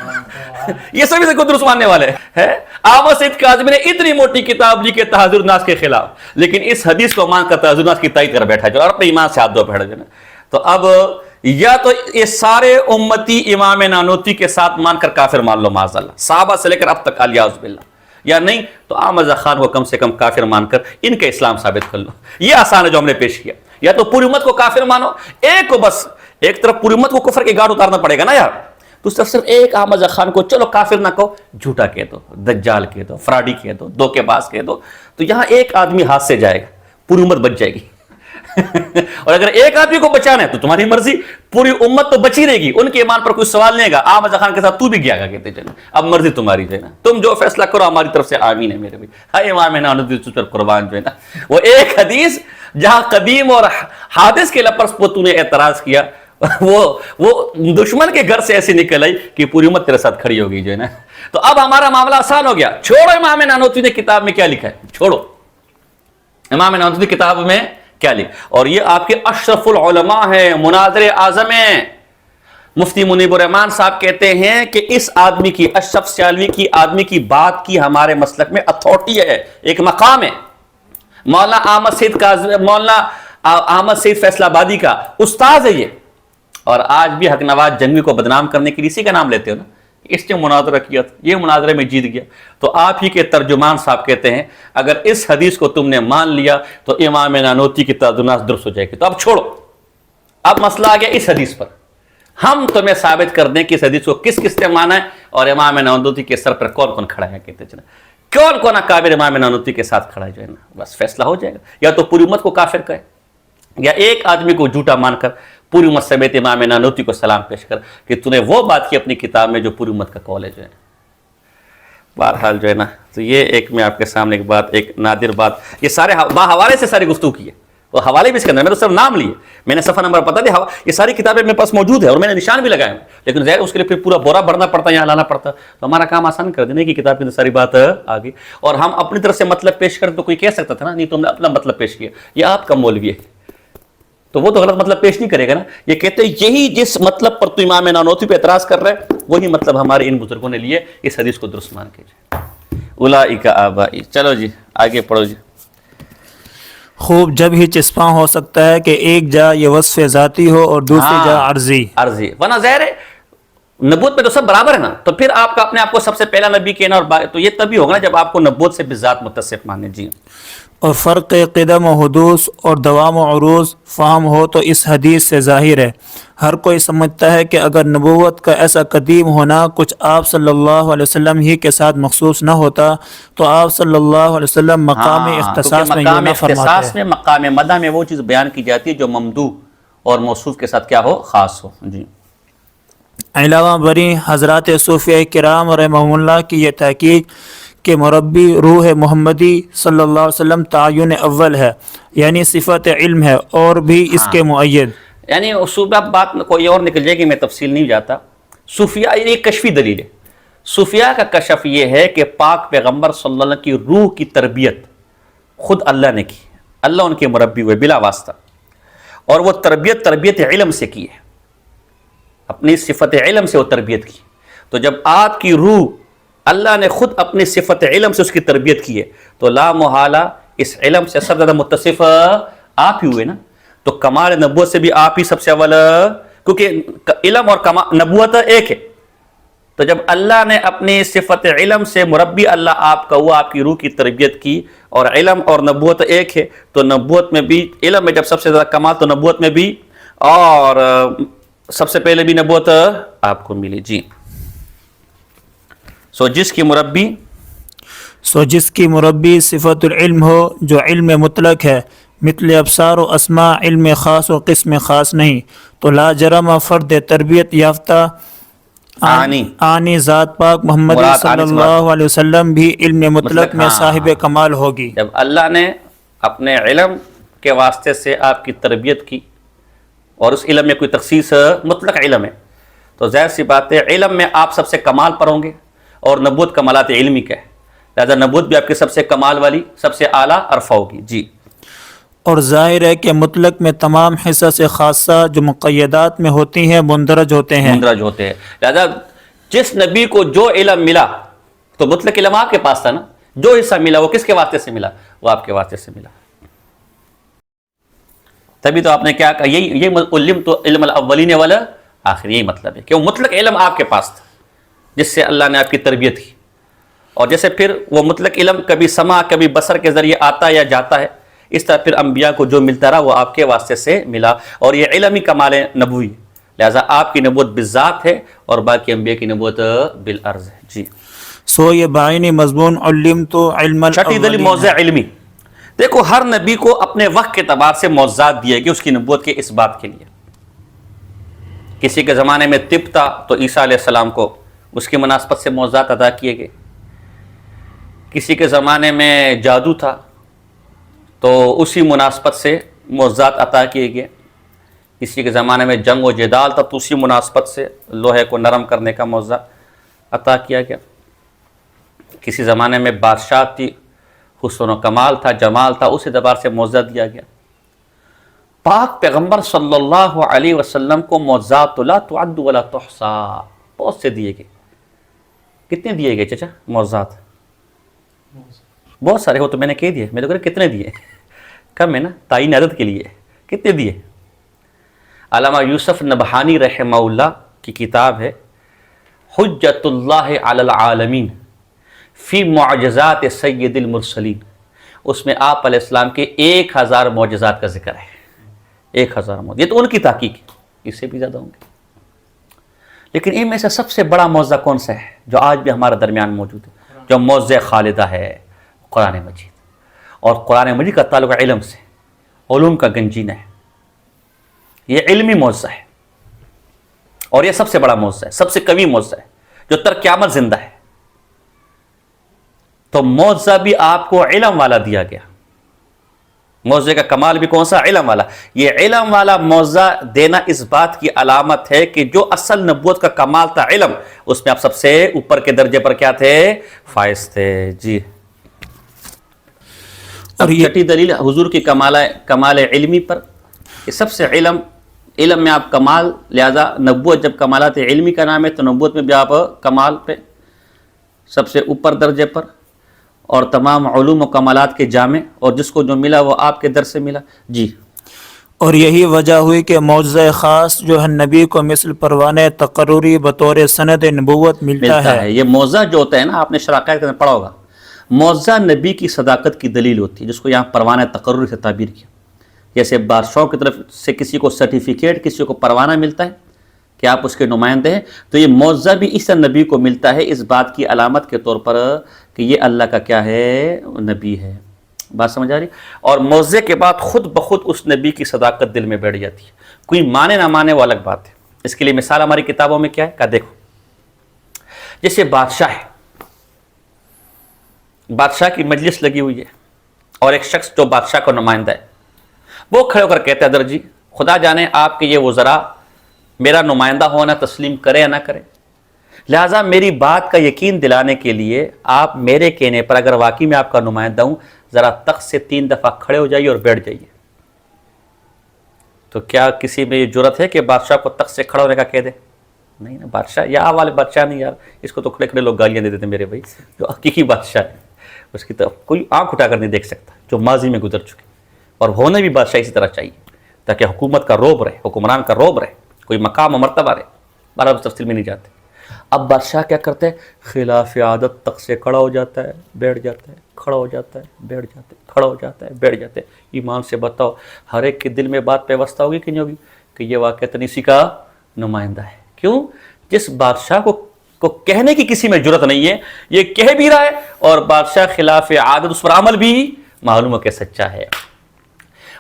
یہ سبھی سے کو درست ماننے والے ہیں۔ احمد سعید کاظمی نے اتنی موٹی کتاب لکھی تحذیر الناس کے خلاف، لیکن اس حدیث کو مان کر تحذیر الناس کی تائید کر بیٹھا جو اور اپنے ایمان سے ہاتھ دھو بیٹھا جو ہے نا۔ تو اب یا تو یہ سارے امتی امام نانوتوی کے ساتھ مان کر کافر مان لو معاذ اللہ، صحابہ سے لے کر اب تک الیاذ باللہ، یا نہیں تو احمد خان کو کم سے کم کافر مان کر ان کا اسلام ثابت کر لو۔ یہ آسان ہے جو ہم نے پیش کیا، یا تو پوری امت کو کافر مانو، ایک کو بس، ایک طرف پوری امت کو کفر کی گاڑ اتارنا پڑے گا نا یار، تو صرف ایک احمد خان کو چلو کافر نہ کہو، جھوٹا کہہ دو، دجال کہہ دو، فراڈی کہہ دو، دھوکے باز کہہ دو، تو یہاں ایک آدمی ہاتھ سے جائے گا، پوری امت بچ جائے گی۔ اور اگر ایک آدمی کو بچانا ہے تو تمہاری مرضی، پوری امت تو بچی رہے گی، ان کے ایمان پر کوئی سوال نہیں گا، احمد خان کے ساتھ تو بھی گیا گا کہتے چلو، اب مرضی تمہاری جو ہے نا، تم جو فیصلہ کرو ہماری طرف سے آمین ہے میرے بھائی، ہائے امام نانوتوی تجھ پر قربان جو ہے نا۔ وہ ایک حدیث جہاں قدیم اور حادث کے لفظ پر تو نے اعتراض کیا، وہ دشمن کے گھر سے ایسی نکل آئی کہ پوری امت تیرے ساتھ کھڑی ہو گئی جو ہے نا۔ تو اب ہمارا معاملہ آسان ہو گیا، چھوڑو امام نانوتوی نے کتاب میں کیا لکھا ہے، چھوڑو امام نانوتوی کتاب میں کیا لکھا، اور یہ آپ کے اشرف العلماء ہیں، مناظر اعظم ہیں۔ مفتی منیب الرحمان صاحب کہتے ہیں کہ اس آدمی کی، اشرف سیالوی کی آدمی کی بات کی ہمارے مسلک میں اتھارٹی ہے، ایک مقام ہے۔ مولانا احمد سعید فیصل آبادی کا استاذ ہے یہ، اور آج بھی حق نواز جنگوی کو بدنام کرنے کے لیے اسی کا نام لیتے ہو نا، اس نے مناظرہ کیا تھا، یہ مناظرے میں جیت گیا، تو آپ ہی کے ترجمان صاحب کہتے ہیں اگر اس حدیث کو تم نے مان لیا تو امام نانوتوی کی تدناس درست ہو جائے گی۔ تو اب چھوڑو، اب مسئلہ آ گیا اس حدیث پر، ہم تمہیں ثابت کر دیں کہ اس حدیث کو کس کس نے مانا ہے، اور امام نانوتوی کے سر پر کون کون کھڑا ہے، کہتے چلیں کون کون اکابر امام نانوتوی کے ساتھ کھڑا ہے جو ہے نا، بس فیصلہ ہو جائے گا، یا تو پوری امت کو کافر کہے، یا ایک آدمی کو جھوٹا مان کر پوری امت سمیت امام نانوتوی کو سلام پیش کر کہ تو نے وہ بات کی اپنی کتاب میں جو پوری امت کا قول ہے جو ہے۔ بہرحال جو ہے نا، تو یہ ایک میں آپ کے سامنے ایک بات، ایک نادر بات، یہ سارے حوالے سے ساری گفتگو کی ہے، وہ حوالے بھی اس کے اندر، میں تو صرف نام لیے، میں نے صفحہ نمبر پتا دیا، یہ ساری کتابیں میرے پاس موجود ہے اور میں نے نشان بھی لگائے ہیں، لیکن ظاہر اس کے لیے پھر پورا بورا بھرنا پڑتا ہے، یہاں لانا پڑتا، تو ہمارا کام آسان کر دینے کی کتاب کے اندر ساری بات آ گئی، اور ہم اپنی طرف سے مطلب پیش کریں تو کوئی کہہ سکتا تھا نا، نہیں تم نے اپنا مطلب پیش کیا، یہ آپ کا مولوی ہے، تو وہ تو غلط مطلب پیش نہیں کرے گا نا، یہ کہتے ہیں یہی جس مطلب پر تو امام نانوتوی پہ اعتراض کر رہا ہے وہی مطلب ہمارے ان بزرگوں نے لیے، اس حدیث کو درست مان کے جی۔ اولئک آبائی، چلو جی آگے پڑھو جی۔ خوب جب ہی چسپاں ہو سکتا ہے کہ ایک جا یہ وصف ذاتی ہو اور دوسری جا عرضی، ورنہ ظاہر ہے نبوت میں تو سب برابر ہے نا، تو پھر آپ کا اپنے آپ کو سب سے پہلا نبی کہنا، اور تو یہ تبھی ہوگا نا جب آپ کو نبوت سے بذات متصف مانے جی۔ اور فرق قدم و حدوث اور دوام و عروض فہم ہو تو اس حدیث سے ظاہر ہے۔ ہر کوئی سمجھتا ہے کہ اگر نبوت کا ایسا قدیم ہونا کچھ آپ صلی اللہ علیہ وسلم ہی کے ساتھ مخصوص نہ ہوتا تو آپ صلی اللہ علیہ وسلم مقام اختصاص میں یہ نہ فرماتے ہیں۔ مقام مدح میں وہ چیز بیان کی جاتی ہے جو ممدوح اور موصوف کے ساتھ کیا ہو، خاص ہو جی۔ علاوہ بری حضرات صوفیہ کرام رحمہ اللہ کی یہ تحقیق کہ مربی روح محمدی صلی اللہ علیہ وسلم تعین اول ہے، یعنی صفت علم ہے، اور بھی اس کے مؤید، یعنی صوفیہ بات کوئی اور نکل جائے گی، میں تفصیل نہیں جاتا۔ صوفیہ یہ کشفی دلیل ہے، صوفیہ کا کشف یہ ہے کہ پاک پیغمبر صلی اللہ علیہ وسلم کی روح کی تربیت خود اللہ نے کی، اللہ ان کے مربی ہوئے بلا واسطہ، اور وہ تربیت علم سے کی ہے، اپنی صفت علم سے وہ تربیت کی۔ تو جب آپ کی روح اللہ نے خود اپنی صفت علم سے اس کی تربیت کی ہے تو لا محالہ اس علم سے سب زیادہ متصف آپ ہی ہوئے نا، تو کمال نبوت سے بھی آپ ہی سب سے اول، کیونکہ علم اور نبوت ایک ہے، تو جب اللہ نے اپنی صفت علم سے مربی اللہ آپ کا ہوا، آپ کی روح کی تربیت کی، اور علم اور نبوت ایک ہے، تو نبوت میں بھی، علم میں جب سب سے زیادہ کمال تو نبوت میں بھی، اور سب سے پہلے بھی نبوت آپ کو ملی جی۔ جس کی مربی صفت العلم ہو جو علم مطلق ہے، مثل ابصار و اسماء، علم خاص و قسم خاص نہیں، تو لا جرم فرد تربیت یافتہ آنی ذات پاک محمد صلی اللہ علیہ وسلم بھی علم مطلق میں صاحب کمال ہوگی۔ جب اللہ نے اپنے علم کے واسطے سے آپ کی تربیت کی، اور اس علم میں کوئی تخصیص مطلق علم ہے، تو ظاہر سی بات ہے علم میں آپ سب سے کمال پر ہوں گے، اور نبوت کمالات علمی کا ہے، لہذا نبوت بھی آپ کے سب سے کمال والی، سب سے اعلیٰ عرفہ ہوگی جی۔ اور ظاہر ہے کہ مطلق میں تمام حصص خاصہ جو مقیدات میں ہوتی ہیں مندرج ہوتے ہیں، لہذا جس نبی کو جو علم ملا تو مطلق علم آپ کے پاس تھا نا، جو حصہ ملا وہ کس کے واسطے سے ملا، وہ آپ کے واسطے سے ملا۔ تبھی تو آپ نے کیا کہا، یہ علم تو علم الاولین والآخرین، یہی مطلب ہے کہ وہ مطلق علم آپ کے پاس تھا جس سے اللہ نے آپ کی تربیت کی. اور جیسے پھر وہ مطلق علم کبھی سماع کبھی بصر کے ذریعے آتا یا جاتا ہے، اس طرح پھر انبیاء کو جو ملتا رہا وہ آپ کے واسطے سے ملا، اور یہ علم ہی کمال نبوی، لہذا آپ کی نبوت بالذات ہے اور باقی انبیاء کی نبوت بالعرض ہے. جی سو یہ بعینی مضمون علم تو علم چھٹی دلیل الاولین موضع علمی. دیکھو ہر نبی کو اپنے وقت کے اعتبار سے معجزات دیے گئے اس کی نبوت کے اس بات کے لیے. کسی کے زمانے میں طب تھا تو عیسیٰ علیہ السلام کو اس کی مناسبت سے معجزات ادا کیے گئے. کسی کے زمانے میں جادو تھا تو اسی مناسبت سے معجزات عطا کیے گئے. کسی کے زمانے میں جنگ و جدال تھا تو اسی مناسبت سے لوہے کو نرم کرنے کا معجزہ عطا کیا گیا. کسی زمانے میں بادشاہ تھی، حسن و کمال تھا، جمال تھا، اس اعتبار سے معجزہ دیا گیا. پاک پیغمبر صلی اللہ علیہ وسلم کو معجزات لا تعد ولا تحصا بہت سے دیے گئے. کتنے دیے گئے چچا معجزات؟ بہت سارے. ہو تو میں نے کہہ دیے، میں تو کہہ رہا کتنے دیے؟ کم ہے نا، تعین عدد کے لیے. کتنے دیے؟ علامہ یوسف نبہانی رحمہ اللہ کی کتاب ہے حجت اللہ علی العالمین فی معجزات سید المرسلین، اس میں آپ علیہ السلام کے 1000 معجزات کا ذکر ہے. 1000 معجزات، یہ تو ان کی تحقیق ہے، اس سے بھی زیادہ ہوں گے. لیکن ان میں سے سب سے بڑا معجزہ کون سا ہے جو آج بھی ہمارے درمیان موجود ہے، جو معجزہ خالدہ ہے؟ قرآن مجید. اور قرآن مجید کا تعلق علم سے، علوم کا گنجینہ ہے. یہ علمی معجزہ ہے اور یہ سب سے بڑا معجزہ ہے، سب سے قوی معجزہ ہے جو تر قیامت زندہ ہے. تو معجزہ بھی آپ کو علم والا دیا گیا. معجزے کا کمال بھی کون سا؟ علم والا. یہ علم والا معجزہ دینا اس بات کی علامت ہے کہ جو اصل نبوت کا کمال تھا علم، اس میں آپ سب سے اوپر کے درجے پر کیا تھے؟ فائز تھے. جی اور چھٹی دلیل حضور کی کمال علمی پر. یہ سب سے علم میں آپ کمال، لہذا نبوت جب کمالات علمی کا نام ہے تو نبوت میں بھی آپ کمال پہ سب سے اوپر درجے پر، اور تمام علوم و کمالات کے جامع، اور جس کو جو ملا وہ آپ کے در سے ملا. جی اور یہی وجہ ہوئی کہ معجزہ خاص جو ہے نبی کو مثل پروانے تقرری بطور سند نبوت ملتا ہے. یہ معجزہ جو ہوتا ہے نا، آپ نے شراکت کے اندر پڑھا ہوگا، معجزہ نبی کی صداقت کی دلیل ہوتی ہے، جس کو یہاں پروانہ تقرری سے تعبیر کیا. جیسے بادشاہوں کی طرف سے کسی کو سرٹیفکیٹ، کسی کو پروانہ ملتا ہے کہ آپ اس کے نمائندے ہیں، تو یہ معجزہ بھی اس نبی کو ملتا ہے اس بات کی علامت کے طور پر کہ یہ اللہ کا کیا ہے؟ نبی ہے. بات سمجھ آ رہی؟ اور معجزے کے بعد خود بخود اس نبی کی صداقت دل میں بیٹھ جاتی ہے. کوئی مانے نہ مانے وہ الگ بات ہے. اس کے لیے مثال ہماری کتابوں میں کیا ہے کہ دیکھو، جیسے بادشاہ ہے، بادشاہ کی مجلس لگی ہوئی ہے اور ایک شخص جو بادشاہ کا نمائندہ ہے وہ کھڑے ہو کر کہتے ہیں حضرت جی خدا جانے آپ کے یہ وزراء میرا نمائندہ ہونا تسلیم کرے یا نہ کرے، لہٰذا میری بات کا یقین دلانے کے لیے آپ میرے کہنے پر اگر واقعی میں آپ کا نمائندہ ہوں ذرا تخت سے 3 دفعہ کھڑے ہو جائیے اور بیٹھ جائیے. تو کیا کسی میں یہ جرت ہے کہ بادشاہ کو تخت سے کھڑا ہونے کا کہہ دے؟ نہیں نا. بادشاہ یا والے بادشاہ نہیں یار، اس کو تو کھڑے کھڑے لوگ گالیاں دے دیتے میرے بھائی. جو حقیقی بادشاہ ہے اس کی طرف کوئی آنکھ اٹھا کر نہیں دیکھ سکتا، جو ماضی میں گزر چکے. اور ہونے بھی بادشاہ اسی طرح چاہیے تاکہ حکومت کا روب رہے، حکمران کا روب رہے، کوئی مقام و مرتبہ رہے. بارہ تفصیل میں نہیں جاتے. اب بادشاہ کیا کرتے ہیں؟ خلاف عادت تخت سے کھڑا ہو جاتا ہے، بیٹھ جاتا ہے، کھڑا ہو جاتا ہے، بیٹھ جاتا ہے، کھڑا ہو جاتا ہے، بیٹھ جاتے ہیں. ایمان سے بتاؤ ہر ایک کے دل میں بات پیوستہ ہوگی کہ نہیں ہوگی کہ یہ واقعتاً اسی کا نمائندہ ہے؟ کیوں؟ جس بادشاہ کو کہنے کی کسی میں جرت نہیں ہے، یہ کہہ بھی رہا ہے اور بادشاہ خلاف عادت اس پر عمل بھی معلوم ہے کہ سچا ہے.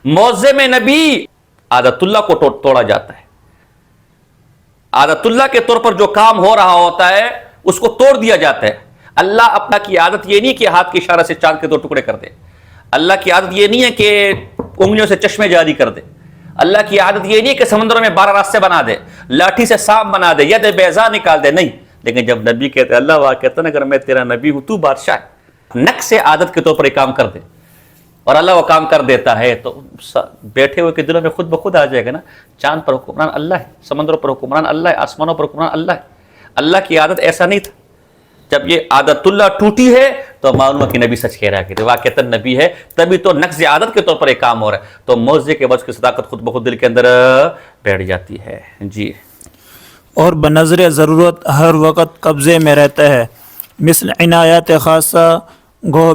معجزے میں نبی عادت اللہ کو توڑا جاتا ہے. عادت اللہ کے طور پر جو کام ہو رہا ہوتا ہے اس کو توڑ دیا جاتا ہے. اللہ اپنا کی عادت یہ نہیں کہ ہاتھ کے اشارہ سے چاند کے 2 ٹکڑے کر دے. اللہ کی عادت یہ نہیں ہے کہ انگلیوں سے چشمے جاری کر دے. اللہ کی عادت یہ نہیں ہے کہ سمندروں میں 12 راستے بنا دے، لاٹھی سے سانپ بنا دے، ید بیضا نکال دے. نہیں. لیکن جب نبی کہتے اللہ واہ کہتا نا اگر میں تیرا نبی ہوں تو بادشاہ ہے، نقص عادت کے طور پر ایک کام کر دے اور اللہ وہ کام کر دیتا ہے تو بیٹھے ہوئے کے دلوں میں خود بخود آ جائے گا نا چاند پر حکمران اللہ ہے، سمندروں پر حکمران اللہ ہے، آسمانوں پر حکمران اللہ ہے. اللہ کی عادت ایسا نہیں تھا. جب یہ عادت اللہ ٹوٹی ہے تو معلوم ہے کہ نبی سچ کہہ رہا ہے کہ واقعتاً نبی ہے، تبھی تو نقض عادت کے طور پر ایک کام ہو رہا ہے، تو موعظے کے بعد اس کی صداقت خود بخود دل کے اندر بیٹھ جاتی ہے۔ جی، اور بنظر ضرورت ہر وقت قبضے میں رہتا ہے، مثل عنایات خاصہ گاہ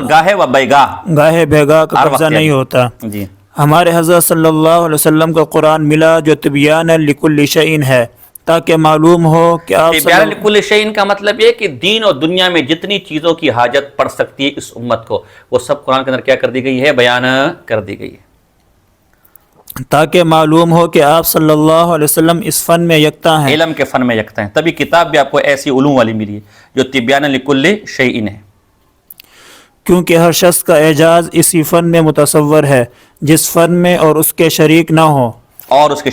گاہے و بیگاہ بے گاہ کا ہر قبضہ وقت نہیں ہوتا۔ جی، ہمارے حضرت صلی اللہ علیہ وسلم کا قرآن ملا جو تبیان لکل شیء ہے، تاکہ معلوم ہو کہ آپ بیان لکل شیء کا مطلب یہ کہ دین اور دنیا میں جتنی چیزوں کی حاجت پڑ سکتی ہے اس امت کو، وہ سب قرآن کے اندر کیا کر دی گئی ہے؟ بیان کر دی گئی ہے۔ تاکہ معلوم ہو کہ آپ صلی اللہ علیہ وسلم اس فن میں یکتا ہیں، علم کے فن میں یکتا ہیں، تبھی کتاب بھی آپ کو ایسی علوم والی ملی ہے جو تبیان لکل شیء ہے۔ کیونکہ ہر شخص کا اعجاز اسی فن میں متصور ہے جس فن میں اور اس کے شریک نہ ہو اور اس کے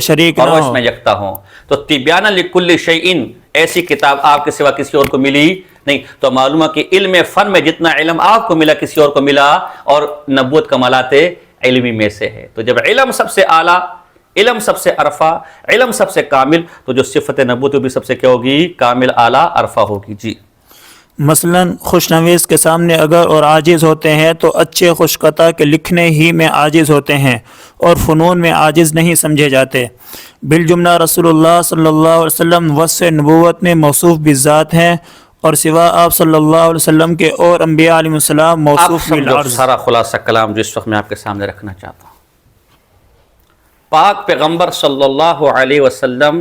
شریک نہ اور وہ اس ہو۔ میں یکتا ہوں۔ تو تبیان لکل شیء ایسی کتاب آپ کے سوا کسی اور کو ملی نہیں، تو معلوم ہے کہ علم فن میں جتنا علم آپ کو ملا کسی اور کو ملا، اور نبوت کمالات علمی میں سے ہے۔ تو جب علم سب سے اعلیٰ، علم سب سے عرفہ، علم سب سے کامل، تو جو صفت نبوت بھی سب سے کیا ہوگی؟ کامل، اعلیٰ، عرفہ ہوگی۔ جی، مثلا خوش نویس کے سامنے اگر اور عاجز ہوتے ہیں تو اچھے خوش قطع کے لکھنے ہی میں عاجز ہوتے ہیں اور فنون میں عاجز نہیں سمجھے جاتے۔ بالجملہ رسول اللہ صلی اللہ علیہ وسلم وصف نبوت میں موصوف بالذات ہیں، اور سوا آپ صلی اللہ علیہ وسلم کے اور انبیاء علیہ السلام آپ موصوف سمجھو بالعرض۔ سارا خلاصہ کلام جو اس وقت میں آپ کے سامنے رکھنا چاہتا ہوں۔ پاک پیغمبر صلی اللہ علیہ وسلم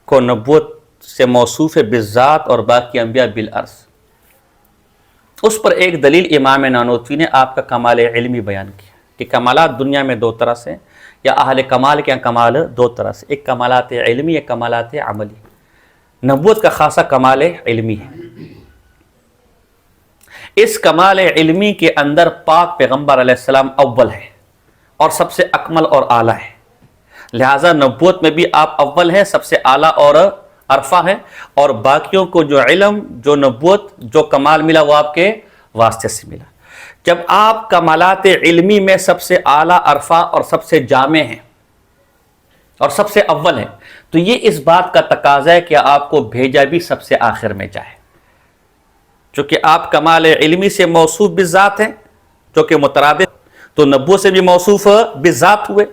کو نبوت سے موصوف بالذات اور باقی انبیاء بالعرض، اس پر ایک دلیل امام نانوتوی نے آپ کا کمال علمی بیان کیا کہ کمالات دنیا میں دو طرح سے، یا اہل کمال کے کمال دو طرح سے، ایک کمالات علمی، ایک کمالات عملی۔ نبوت کا خاصہ کمال علمی ہے۔ اس کمال علمی کے اندر پاک پیغمبر علیہ السلام اول ہے اور سب سے اکمل اور اعلیٰ ہے، لہٰذا نبوت میں بھی آپ اول ہیں، سب سے اعلیٰ اور عرفہ ہے، اور باقیوں کو جو علم، جو نبوت، جو کمال ملا وہ آپ کے واسطے سے ملا۔ جب آپ کمالات علمی میں سب سے اعلیٰ، عرفہ اور سب سے جامع ہیں اور سب سے اول ہیں، تو یہ اس بات کا تقاضا ہے کہ آپ کو بھیجا بھی سب سے آخر میں جائے، چونکہ آپ کمال علمی سے موصوف بالذات ہیں جو کہ مترادف، تو نبوت سے بھی موصوف بالذات ہوئے۔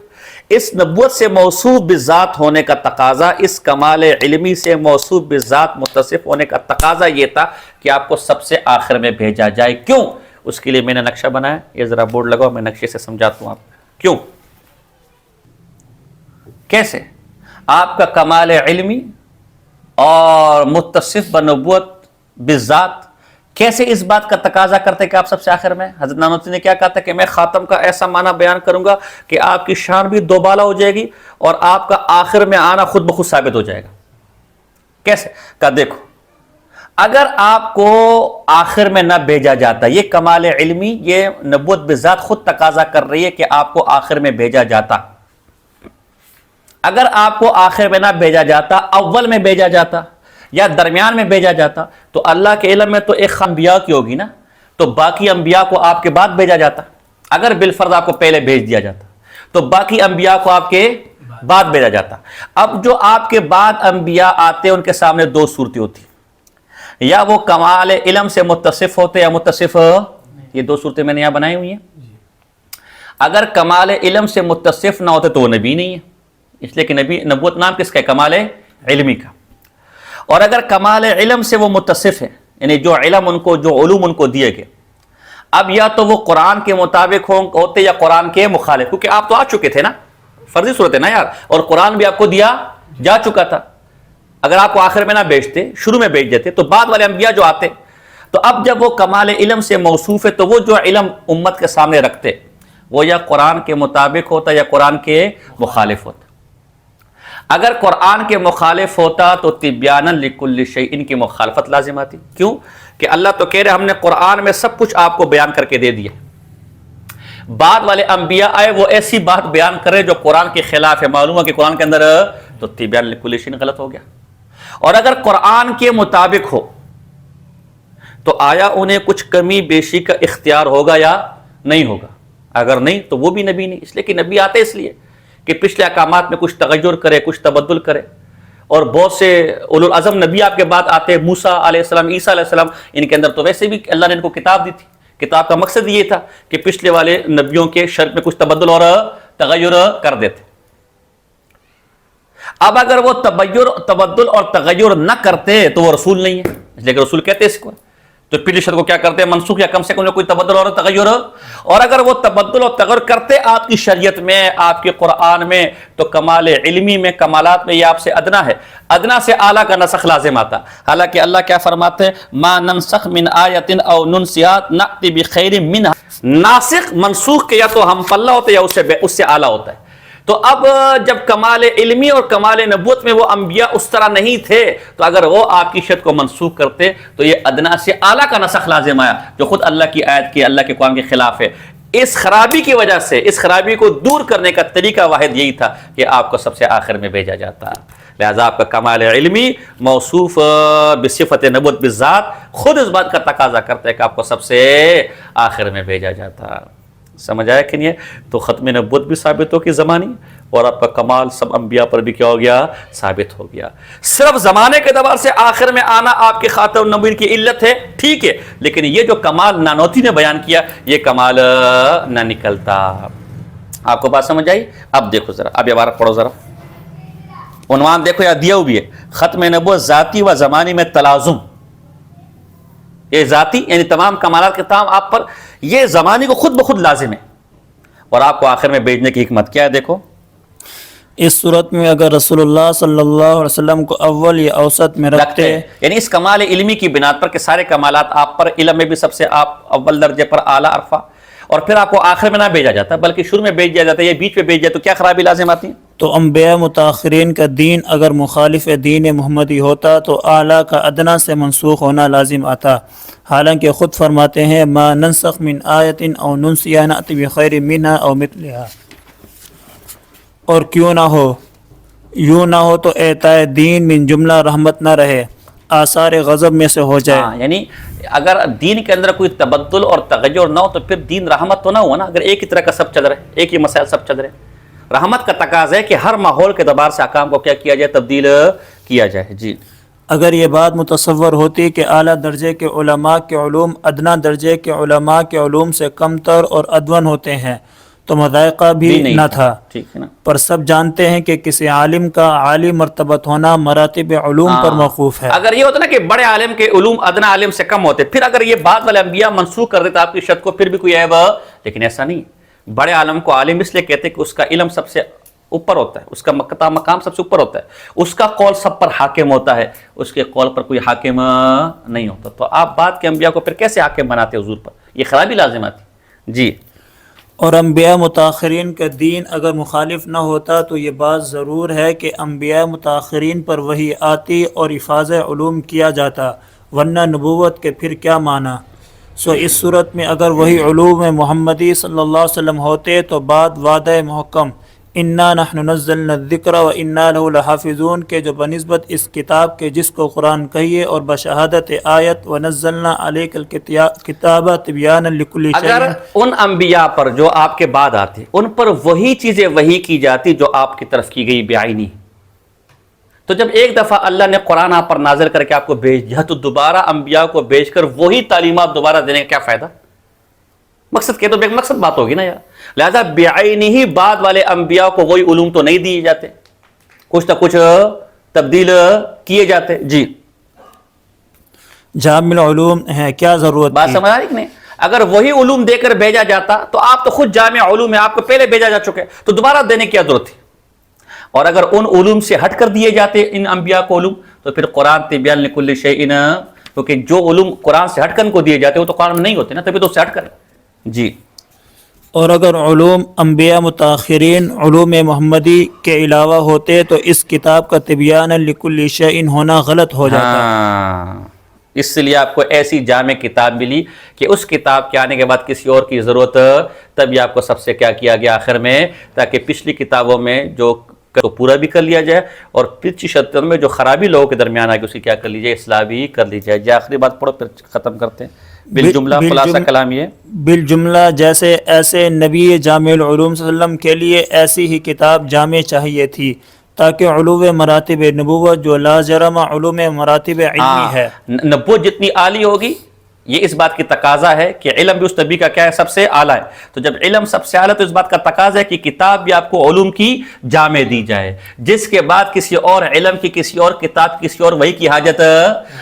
اس نبوت سے موصوف بالذات ہونے کا تقاضا، اس کمال علمی سے موصوف بالذات متصف ہونے کا تقاضا یہ تھا کہ آپ کو سب سے آخر میں بھیجا جائے۔ کیوں؟ اس کے لیے میں نے نقشہ بنایا، یہ ذرا بورڈ لگاؤ، میں نقشے سے سمجھاتا ہوں آپ کو کیوں، کیسے آپ کا کمال علمی اور متصف بنبوت بالذات کیسے اس بات کا تقاضا کرتے کہ آپ سب سے آخر میں۔ حضرت نانوتوی نے کیا کہا تھا کہ میں خاتم کا ایسا معنی بیان کروں گا کہ آپ کی شان بھی دوبالا ہو جائے گی اور آپ کا آخر میں آنا خود بخود ثابت ہو جائے گا۔ کیسے؟ کہا دیکھو، اگر آپ کو آخر میں نہ بھیجا جاتا، یہ کمال علمی، یہ نبوت بالذات خود تقاضا کر رہی ہے کہ آپ کو آخر میں بھیجا جاتا، اگر آپ کو آخر میں نہ بھیجا جاتا، اول میں بھیجا جاتا یا درمیان میں بھیجا جاتا، تو اللہ کے علم میں تو ایک انبیاء کی ہوگی نا، تو باقی انبیاء کو آپ کے بعد بھیجا جاتا۔ اگر بالفرض آپ کو پہلے بھیج دیا جاتا تو باقی انبیاء کو آپ کے بعد بھیجا جاتا۔ اب جو آپ کے بعد انبیاء آتے ان کے سامنے دو صورتیں ہوتی، یا وہ کمال علم سے متصف ہوتے یا متصف، یہ دو صورتیں میں نے یہاں بنائی ہوئی ہیں۔ اگر کمال علم سے متصف نہ ہوتے تو وہ نبی نہیں ہے، اس لیے کہ نبوت نام کس کا ہے؟ کمال علمی کا۔ اور اگر کمال علم سے وہ متصف ہے، یعنی جو علم ان کو، جو علوم ان کو دیے گئے، اب یا تو وہ قرآن کے مطابق ہوتے یا قرآن کے مخالف، کیونکہ آپ تو آ چکے تھے نا، فرضی صورت ہے نا یار، اور قرآن بھی آپ کو دیا جا چکا تھا۔ اگر آپ کو آخر میں نہ بھیجتے، شروع میں بھیج دیتے، تو بعد والے انبیاء جو آتے، تو اب جب وہ کمال علم سے موصوف ہے تو وہ جو علم امت کے سامنے رکھتے وہ یا قرآن کے مطابق ہوتا یا قرآن کے مخالف ہوتا۔ اگر قرآن کے مخالف ہوتا تو تبیانا لکل شیء، ان کی مخالفت لازم آتی۔ کیوں؟ کہ اللہ تو کہہ رہے ہم نے قرآن میں سب کچھ آپ کو بیان کر کے دے دیا، بعد والے انبیاء آئے وہ ایسی بات بیان کرے جو قرآن کے خلاف ہے، معلوم ہے کہ قرآن کے اندر، تو تبیان لکل شیء غلط ہو گیا۔ اور اگر قرآن کے مطابق ہو تو آیا انہیں کچھ کمی بیشی کا اختیار ہوگا یا نہیں ہوگا؟ اگر نہیں تو وہ بھی نبی نہیں، اس لیے کہ نبی آتے اس لیے کہ پچھلے احکامات میں کچھ تغیر کرے، کچھ تبدل کرے، اور بہت سے اولو العزم نبی آپ کے بعد آتے، موسیٰ علیہ السلام، عیسیٰ علیہ السلام، ان کے اندر تو ویسے بھی اللہ نے ان کو کتاب دی تھی. کتاب کا مقصد یہ تھا کہ پچھلے والے نبیوں کے شرک میں کچھ تبدل اور تغیر کر دیتے. اب اگر وہ تبدل اور تغیر نہ کرتے تو وہ رسول نہیں ہے، اس لیے کہ رسول کہتے اس کو. تو پچھلی شرط کو کیا کرتے ہیں؟ منسوخ یا کم سے کم کوئی تبدل اور تغیر. اور اگر وہ تبدل اور تغیر کرتے آپ کی شریعت میں، آپ کے قرآن میں، تو کمال علمی میں، کمالات میں یہ آپ سے ادنا ہے. ادنا سے اعلیٰ کا نسخ لازم آتا. حالانکہ اللہ کیا فرماتے ہیں؟ ما ننسخ من آیت او ننسیات نأتی بخیر منہا. ناسخ منسوخ کے یا تو ہم پلہ ہوتا ہے یا اس سے اعلیٰ ہوتا ہے. تو اب جب کمال علمی اور کمال نبوت میں وہ انبیاء اس طرح نہیں تھے، تو اگر وہ آپ کی شرط کو منسوخ کرتے تو یہ ادنا سے اعلیٰ کا نسخ لازم آیا، جو خود اللہ کی آیت کی، اللہ کے قرآن کے خلاف ہے. اس خرابی کی وجہ سے، اس خرابی کو دور کرنے کا طریقہ واحد یہی تھا کہ آپ کو سب سے آخر میں بھیجا جاتا. لہذا آپ کا کمال علمی موصوف بصفت نبوت بالذات خود اس بات کا تقاضا کرتا ہے کہ آپ کو سب سے آخر میں بھیجا جاتا. سمجھ آیا کہ نہیں ہے؟ تو ختم نبوت بھی ثابت ہو کہ زمانی، اور آپ کا کمال سب انبیاء پر بھی کیا ہو گیا؟ ثابت ہو گیا. صرف زمانے کے اعتبار سے آخر میں آنا آپ کے خاتم النبیین کی علت ہے، ٹھیک ہے، لیکن یہ جو کمال نانوتی نے بیان کیا یہ کمال نہ نکلتا. آپ کو بات سمجھ آئی؟ اب دیکھو ذرا، اب یہ عبارت پڑھو ذرا. عنوان دیکھو یا دیا بھی ہے، ختم نبوت ذاتی و زمانی میں تلازم. یہ ذاتی یعنی تمام کمالات کے تمام آپ پر، یہ زمانے کو خود بخود لازم ہے. اور آپ کو آخر میں بھیجنے کی حکمت کیا ہے؟ دیکھو اس صورت میں اگر رسول اللہ صلی اللہ علیہ وسلم کو اول یا اوسط میں رکھتے، یعنی اس کمال علمی کی بنیاد پر کہ سارے کمالات آپ پر، علم میں بھی سب سے آپ اول درجے پر اعلیٰ عرفہ، اور پھر آپ کو آخر میں نہ بھیجا جاتا بلکہ شروع میں بھیج دیا جاتا ہے یا بیچ میں بھیج دیا، تو کیا خرابی لازم آتی ہے؟ تو انبیاء متاخرین کا دین اگر مخالف دین محمدی ہوتا تو اعلیٰ کا ادنا سے منسوخ ہونا لازم آتا. حالانکہ خود فرماتے ہیں ما ننسخ من آیت او ننسیها نأتی بخیر منها او مثلها. اور کیوں نہ ہو، یوں نہ ہو تو اعطاء دین من جملہ رحمت نہ رہے، آثار غضب میں سے ہو جائے. یعنی اگر دین کے اندر کوئی تبدل اور تغیر نہ ہو تو پھر دین رحمت تو نہ ہوا نا. اگر ایک ہی طرح کا سب چل رہا ہے، ایک ہی مسائل سب چل رہے ہیں، رحمت کا تقاضا ہے کہ ہر ماحول کے اعتبار سے احکام کو کیا کیا جائے؟ تبدیل کیا جائے. جی اگر یہ بات متصور ہوتی کہ اعلیٰ درجے کے علماء کے علوم ادنا درجے کے علماء کے علوم سے کم تر اور ادون ہوتے ہیں تو مذائقہ بھی نہ تھا. ٹھیک ہے نا. پر سب جانتے ہیں کہ کسی عالم کا عالی مرتبت ہونا مراتب علوم پر موقوف ہے. اگر یہ ہوتا نا کہ بڑے عالم کے علوم ادنا عالم سے کم ہوتے، پھر اگر یہ بات والے انبیاء منسوخ کر دیتا آپ کی شرط کو، پھر بھی کوئی عیب، لیکن ایسا نہیں. بڑے عالم کو عالم اس لیے کہتے کہ اس کا علم سب سے اوپر ہوتا ہے، اس کا مقام سب سے اوپر ہوتا ہے، اس کا قول سب پر حاکم ہوتا ہے، اس کے قول پر کوئی حاکم نہیں ہوتا. تو آپ بعد کے انبیاء کو پھر کیسے حاکم بناتے حضور پر؟ یہ خرابی لازم آتی. جی اور انبیاء متاخرین کا دین اگر مخالف نہ ہوتا تو یہ بات ضرور ہے کہ انبیاء متاخرین پر وحی آتی اور حفاظ علوم کیا جاتا، ورنہ نبوت کے پھر کیا معنی؟ سو اس صورت میں اگر وہی علوم محمدی صلی اللہ علیہ وسلم ہوتے تو بعد وعدہ محکم انا نحن نزلنا الذکر و انا لہ لحافظون کے جو بنسبت اس کتاب کے جس کو قرآن کہیے اور بشہادت آیت و نزلنا علیک الکتاب تبیانا لکل شیء. اگر ان انبیاء پر جو آپ کے بعد آتے ان پر وہی چیزیں وحی کی جاتی جو آپ کی طرف کی گئی بعینی، تو جب ایک دفعہ اللہ نے قرآن آپ پر نازل کر کے آپ کو بھیج دیا تو دوبارہ انبیاء کو بھیج کر وہی تعلیمات دوبارہ دینے کا کیا فائدہ؟ مقصد کہ تو بے مقصد بات ہوگی نا یار. لہذا بعینی ہی بعد والے انبیاء کو وہی علوم تو نہیں دیے جاتے، کچھ نہ کچھ تبدیل کیے جاتے. جی جامع العلوم ہے، کیا ضرورت بات سمجھ آ رہی کہ نہیں؟ اگر وہی علوم دے کر بھیجا جاتا تو آپ تو خود جامع علوم ہے، آپ کو پہلے بھیجا جا چکے، تو دوبارہ دینے کی کیا ضرورت تھی؟ اور اگر ان علوم سے ہٹ کر دیے جاتے ان انبیاء کو علوم تو پھر قرآن تبیان لکل شیء، کیونکہ جو علوم قرآن سے ہٹ کر ان کو دیے جاتے وہ تو قرآن میں نہیں ہوتے نا، تبھی تو اس سے ہٹ کر. جی اور اگر علوم انبیاء متاخرین علوم محمدی کے علاوہ ہوتے تو اس کتاب کا تبیان لکل شیء ہونا غلط ہو جاتا. اس لیے آپ کو ایسی جامع کتاب ملی کہ اس کتاب کے آنے کے بعد کسی اور کی ضرورت، تبھی آپ کو سب سے کیا کیا گیا آخر میں، تاکہ پچھلی کتابوں میں جو کو پورا بھی کر لیا جائے اور پچھلی شرطوں میں جو خرابی لوگوں کے درمیان آ کے اسی کیا کر لی جائے، اصلاح بھی کر لی جائے. جی آخری بات پڑھو پھر ختم کرتے ہیں. بالجملہ خلاصہ کلام یہ بالجملہ جیسے ایسے نبی جامع العلوم صلی اللہ علیہ وسلم کے لیے ایسی ہی کتاب جامع چاہیے تھی تاکہ علو مراتب نبوت جو لا جرم علوم مراتب علمی ہے نبوت جتنی عالی ہوگی یہ اس بات کی تقاضا ہے کہ علم بھی اس نبی کا کیا ہے سب سے اعلیٰ ہے. تو جب علم سب سے اعلیٰ تو اس بات کا تقاضا ہے کہ کتاب بھی آپ کو علوم کی جامع دی جائے, جس کے بعد کسی اور علم کی, کسی اور کتاب, کسی اور وحی کی حاجت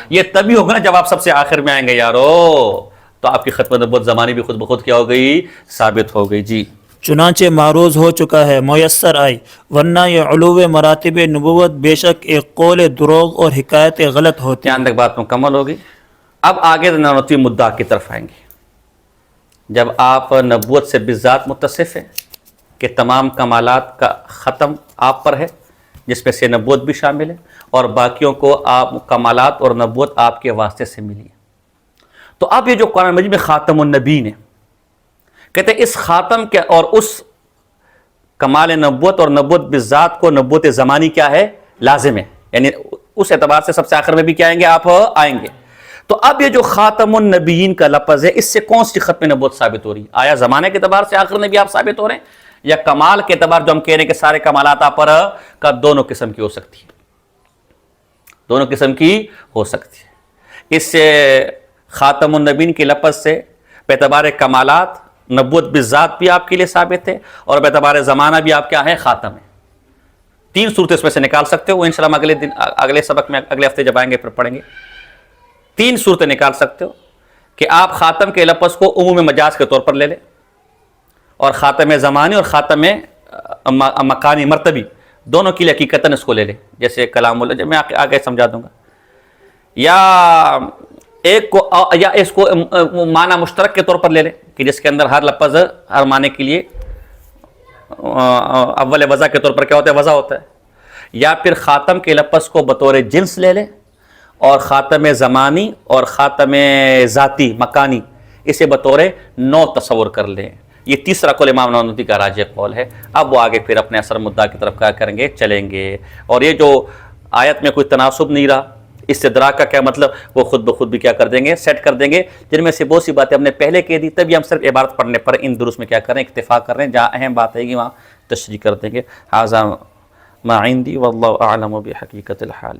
یہ تبھی ہوگا نا جب آپ سب سے آخر میں آئیں گے یارو, تو آپ کی ختم نبوت زمانی بھی خود بخود کیا ہو گئی, ثابت ہو گئی. جی چنانچہ معروض ہو چکا ہے, میسر آئی, ورنہ یہ علو مراتب نبوت بے شک ایک قول دروغ اور حکایت غلط ہوتی. یہاں تک بات مکمل ہوگی. اب آگے نانوتوی مدعا کی طرف آئیں گے. جب آپ نبوت سے بذات متصف ہیں کہ تمام کمالات کا ختم آپ پر ہے, جس میں سے نبوت بھی شامل ہے, اور باقیوں کو آپ کمالات اور نبوت آپ کے واسطے سے ملی ہے, تو اب یہ جو قرآن مجید میں خاتم النبیین ہے, کہتے ہیں اس خاتم کے اور اس کمال نبوت اور نبوت بذات کو نبوت زمانی کیا ہے, لازم ہے. یعنی اس اعتبار سے سب سے آخر میں بھی کیا آئیں گے, آپ آئیں گے. تو اب یہ جو خاتم النبیین کا لفظ ہے, اس سے کون سی ختم نبوت ثابت ہو رہی ہے؟ آیا زمانے کے اعتبار سے آخر نبی آپ ثابت ہو رہے ہیں, یا کمال کے اعتبار جو ہم کہہ رہے ہیں کہ سارے کمالات آپ پر کا دونوں قسم کی ہو سکتی ہے, دونوں قسم کی ہو سکتی ہے. اس سے خاتم النبیین کے لفظ سے باعتبار کمالات نبوت بذات بھی آپ کے لیے ثابت ہے, اور باعتبار زمانہ بھی آپ کیا ہے, خاتم ہے. تین صورتیں اس میں سے نکال سکتے ہو, وہ انشاءاللہ ہم اگلے دن اگلے سبق میں اگلے ہفتے جب آئیں گے پھر پڑھیں گے. تین صورتیں نکال سکتے ہو کہ آپ خاتم کے لفظ کو عموم مجاز کے طور پر لے لیں, اور خاتم زمانی اور خاتم مکانی مرتبی دونوں کے لیے حقیقتاً اس کو لے لیں, جیسے کلام اللہ, جب میں آگے سمجھا دوں گا. یا ایک کو, یا اس کو معنی مشترک کے طور پر لے لیں کہ جس کے اندر ہر لفظ ہر معنی کے لیے اول وضع کے طور پر کیا ہوتا ہے, وضع ہوتا ہے. یا پھر خاتم کے لفظ کو بطور جنس لے لیں, اور خاتم زمانی اور خاتم ذاتی مکانی اسے بطور نو تصور کر لیں. یہ تیسرا قول امام نانوتوی کا راجح قول ہے. اب وہ آگے پھر اپنے اثر مدعا کی طرف کیا کریں گے, چلیں گے. اور یہ جو آیت میں کوئی تناسب نہیں رہا, استدراک کا کیا مطلب, وہ خود بخود بھی کیا کر دیں گے, سیٹ کر دیں گے, جن میں سے بہت سی باتیں ہم نے پہلے کہہ دی. تبھی ہم صرف عبارت پڑھنے پر ان دروس میں کیا کریں, اکتفا کر رہے ہیں. جہاں اہم بات ہے گی وہاں تشریح کر دیں گے. ھذا ما عندی واللہ اعلم بحقیقت الحال.